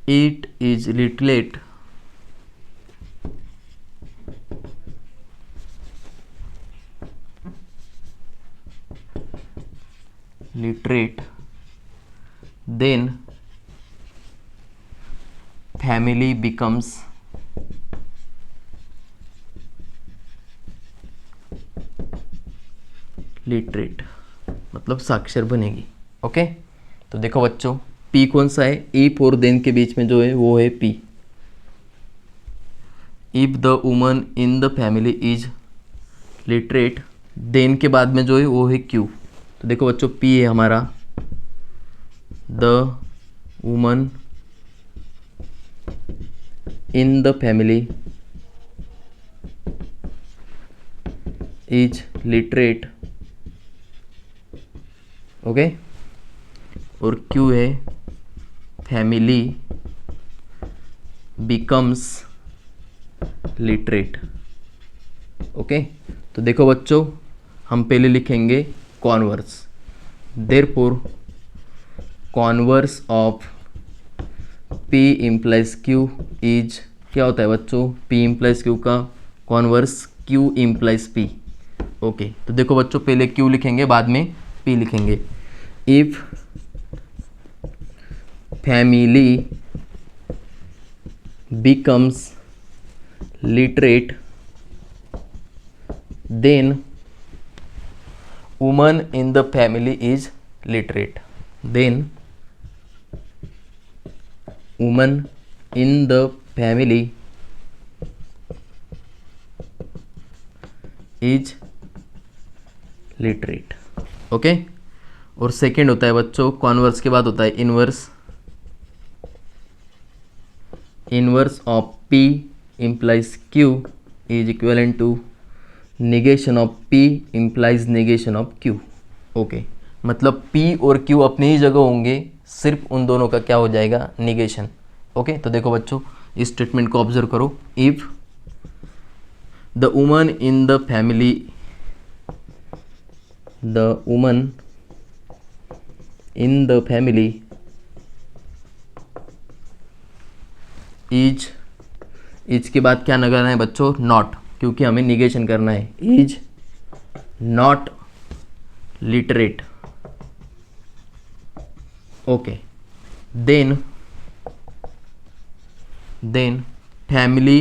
it is literate then family becomes literate, मतलब साक्षर बनेगी, ओके। तो देखो बच्चों पी कौन सा है, इफ और देन के बीच में जो है वो है P. If the woman in the family is literate, then के बाद में जो है वो है क्यू। तो देखो बच्चों पी है हमारा, the woman in the family is literate, okay. और क्यू है फैमिली बिकम्स लिटरेट, ओके। तो देखो बच्चों हम पहले लिखेंगे converse, therefore converse of P implies Q is, क्या होता है बच्चों, पी इम्प्लाइज क्यू का converse Q implies P, okay. तो देखो बच्चों पहले क्यू लिखेंगे बाद में पी लिखेंगे। If family becomes literate then woman in the family is literate, then woman in the family is literate, okay. और सेकेंड होता है बच्चों कॉन्वर्स के बाद होता है inverse. Inverse of P implies Q is equivalent to negation of P implies negation of Q, okay. मतलब पी और क्यू अपनी ही जगह होंगे, सिर्फ उन दोनों का क्या हो जाएगा, निगेशन, ओके। तो देखो बच्चों इस स्टेटमेंट को ऑब्जर्व करो, if the woman in the family, the woman in the family is के बाद क्या लगाना है बच्चों, नॉट, क्योंकि हमें निगेशन करना है, is not literate, okay. Then family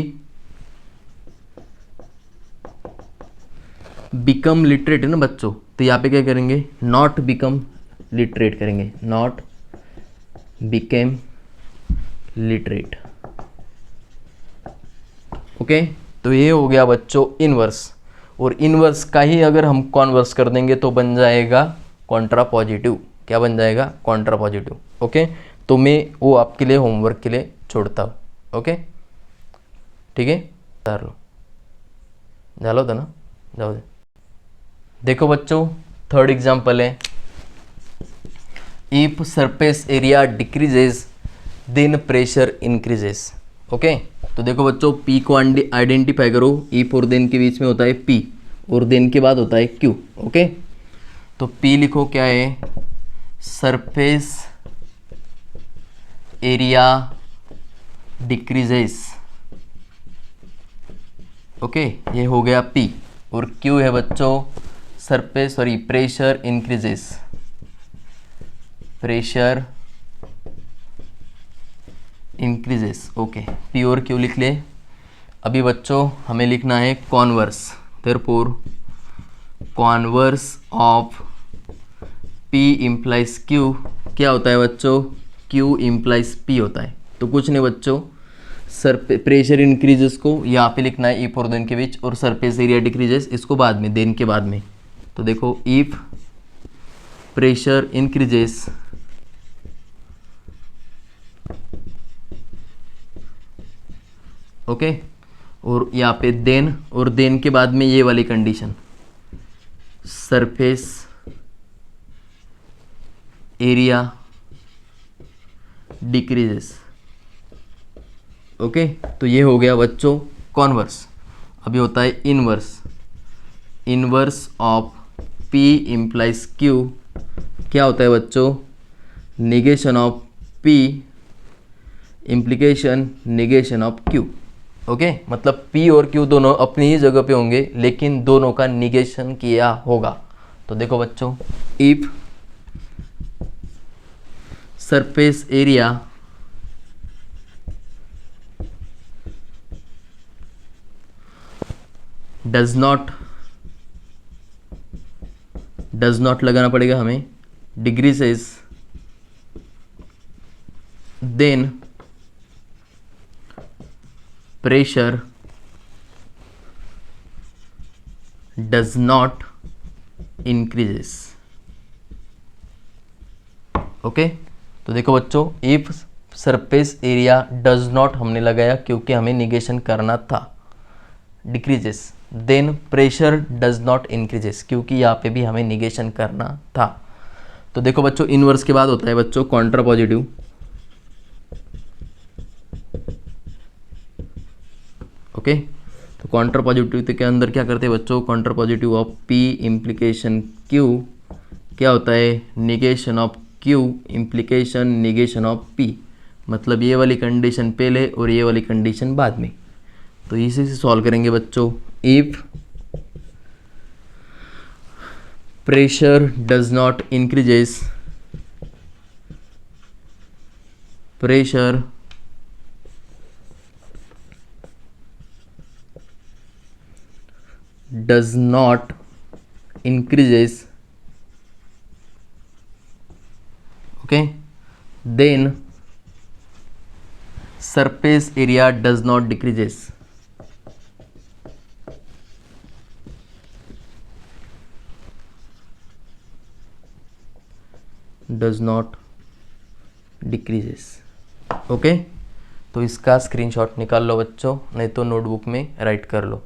become literate है ना बच्चों, तो यहाँ पे क्या करेंगे, नॉट बिकम लिटरेट करेंगे, नॉट बिकेम लिटरेट, ओके। तो ये हो गया बच्चों इनवर्स। और इनवर्स का ही अगर हम कॉन्वर्स कर देंगे तो बन जाएगा कॉन्ट्रा पॉजिटिव। क्या बन जाएगा? Contra positive. ओके, तो मैं वो आपके लिए होमवर्क के लिए छोड़ता हूँ। ओके, ठीक है, कर लो, झालं होतं ना, जाऊ दे। देखो बच्चों, थर्ड एग्जाम्पल है, if surface area decreases then pressure increases. Okay, तो देखो बच्चों, पी को आइडेंटिफाई करो। इफ और देन के बीच में होता है पी और देन के बाद होता है क्यू। ओके, तो पी लिखो, क्या है? Surface area decreases. ओके, ये हो गया पी। और क्यू है बच्चों pressure increases. Pressure increases. Okay, P और क्यू लिख ले। अभी बच्चों हमें लिखना है converse. Therefore converse of P implies Q क्या होता है बच्चों? क्यू इम्प्लाइज पी होता है। तो कुछ नहीं बच्चों, प्रेशर इंक्रीजेस को यहाँ पे लिखना है इफ और देन के बीच, और सरफेस एरिया डिक्रीजेस इसको बाद में, देन के बाद में। तो देखो, इफ प्रेशर इंक्रीजेस ओके, और यहाँ पे देन, और देन के बाद में ये वाली condition, surface area decreases. Okay, तो ये हो गया बच्चों कॉन्वर्स। अभी होता है inverse. Inverse of P implies Q क्या होता है बच्चों? Negation of P implication negation of Q. Okay, मतलब पी और क्यू दोनों अपनी ही जगह पे होंगे, लेकिन दोनों का निगेशन किया होगा। तो देखो बच्चों, if surface area does not लगाना पड़ेगा हमें, decreases, then pressure does not increases. Okay, तो देखो बच्चों, if surface area does not हमने लगाया क्योंकि हमें निगेशन करना था, decreases, then pressure does not increases क्योंकि यहाँ पे भी हमें निगेशन करना था। तो देखो बच्चों, इनवर्स के बाद होता है बच्चों कॉन्ट्रा पॉजिटिव। ओके, तो कॉन्ट्रा पॉजिटिव के अंदर क्या करते हैं बच्चों? Contra positive of P implication Q क्या होता है? Negation of Q implication negation of P. मतलब ये वाली कंडीशन पहले और ये वाली कंडीशन बाद में। तो इसी से सॉल्व करेंगे बच्चों। If pressure does not increases, pressure does not increases, okay, then surface area does not decreases। does not decreases। Okay, तो इसका स्क्रीनशॉट निकाल लो बच्चों, नहीं तो नोटबुक में राइट कर लो।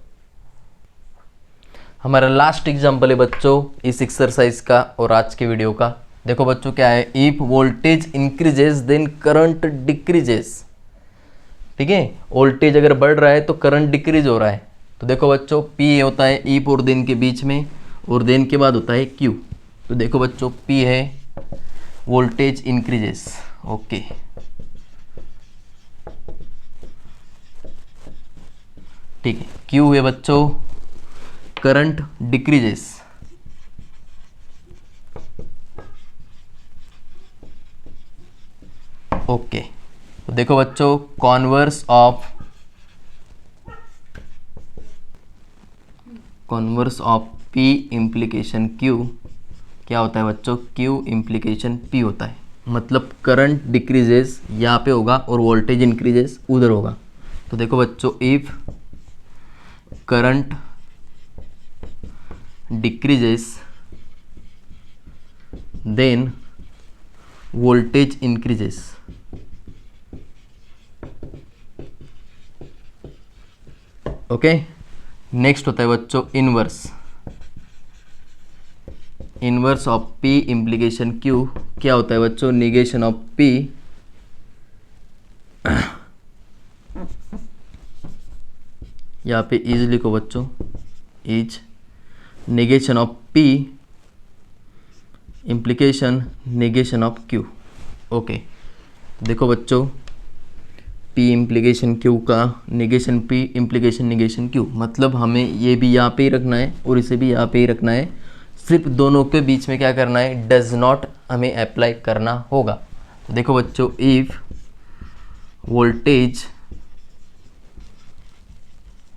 हमारा लास्ट एग्जाम्पल है बच्चों इस एक्सरसाइज का और आज के वीडियो का। देखो बच्चों क्या है, if voltage increases then current decreases. ठीक है, वोल्टेज अगर बढ़ रहा है तो करंट डिक्रीज हो रहा है। तो देखो बच्चों, पी होता है इफ और देन के बीच में, और देन के बाद होता है क्यू। तो देखो बच्चों, पी है वोल्टेज इंक्रीजेस। ओके, ठीक है, क्यू है बच्चों करंट डिक्रीजेस। ओके, तो देखो बच्चों, converse of P implication Q क्या होता है बच्चों? क्यू इम्प्लीकेशन पी होता है। मतलब करंट डिक्रीजेस यहाँ पे होगा और वोल्टेज इंक्रीजेस उधर होगा। तो देखो बच्चों, if current decreases then voltage increases. Okay, next होता है बच्चों inverse. Inverse of P implication Q क्या होता है बच्चों? निगेशन ऑफ P यहाँ पे इज लिखो बच्चों, is negation of P implication negation of Q। Okay, देखो बच्चों P इम्प्लीकेशन Q का negation P implication negation Q, मतलब हमें ये भी यहाँ पे ही रखना है और इसे भी यहाँ पे ही रखना है। सिर्फ दोनों के बीच में क्या करना है? डज नॉट हमें अप्लाई करना होगा। देखो बच्चों, if voltage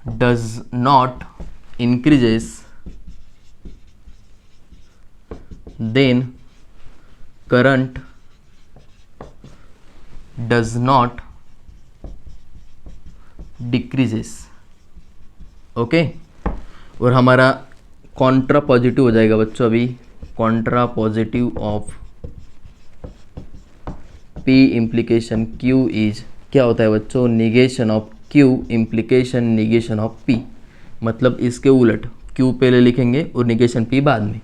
does not increases then current does not decreases. Okay, और हमारा कॉन्ट्रा पॉजिटिव हो जाएगा बच्चों। अभी contrapositive of P implication Q is क्या होता है बच्चों? Negation of Q implication negation of P। मतलब इसके उलट Q पहले लिखेंगे और निगेशन P बाद में।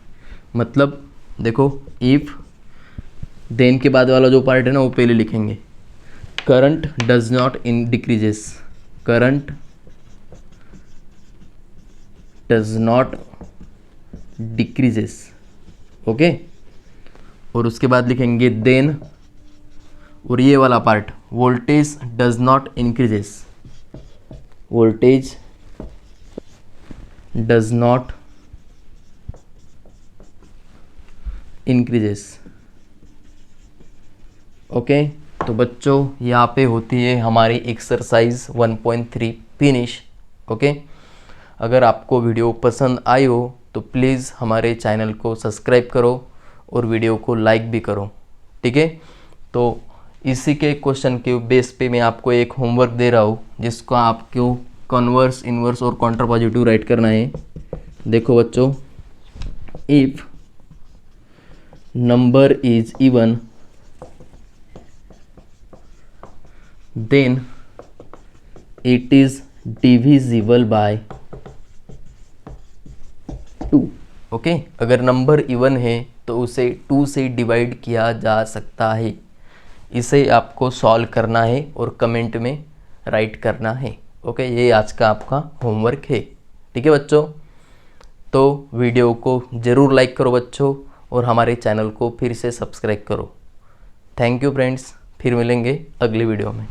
मतलब देखो, इफ देन के बाद वाला जो पार्ट है ना वो पहले लिखेंगे। Current does not in decreases, current does not decreases. Okay, और उसके बाद लिखेंगे देन, और ये वाला part voltage does not increases, voltage does not increases. Okay, तो बच्चों यहाँ पे होती है हमारी एक्सरसाइज 1.3 फिनिश। ओके, अगर आपको वीडियो पसंद आई हो तो प्लीज़ हमारे चैनल को सब्सक्राइब करो और वीडियो को लाइक भी करो। ठीक है, तो इसी के क्वेश्चन के बेस पे मैं आपको एक होमवर्क दे रहा हूँ जिसको आपको कन्वर्स, इनवर्स और काउंटर पॉजिटिव राइट करना है। देखो बच्चों, if number is even then it is divisible by 2। ओके, अगर नंबर इवन है तो उसे 2 से डिवाइड किया जा सकता है। इसे आपको सॉल्व करना है और कमेंट में राइट करना है। ओके, ये आज का आपका होमवर्क है। ठीक है बच्चों, तो वीडियो को ज़रूर लाइक करो बच्चों और हमारे चैनल को फिर से सब्सक्राइब करो। थैंक यू फ्रेंड्स, फिर मिलेंगे अगली वीडियो में।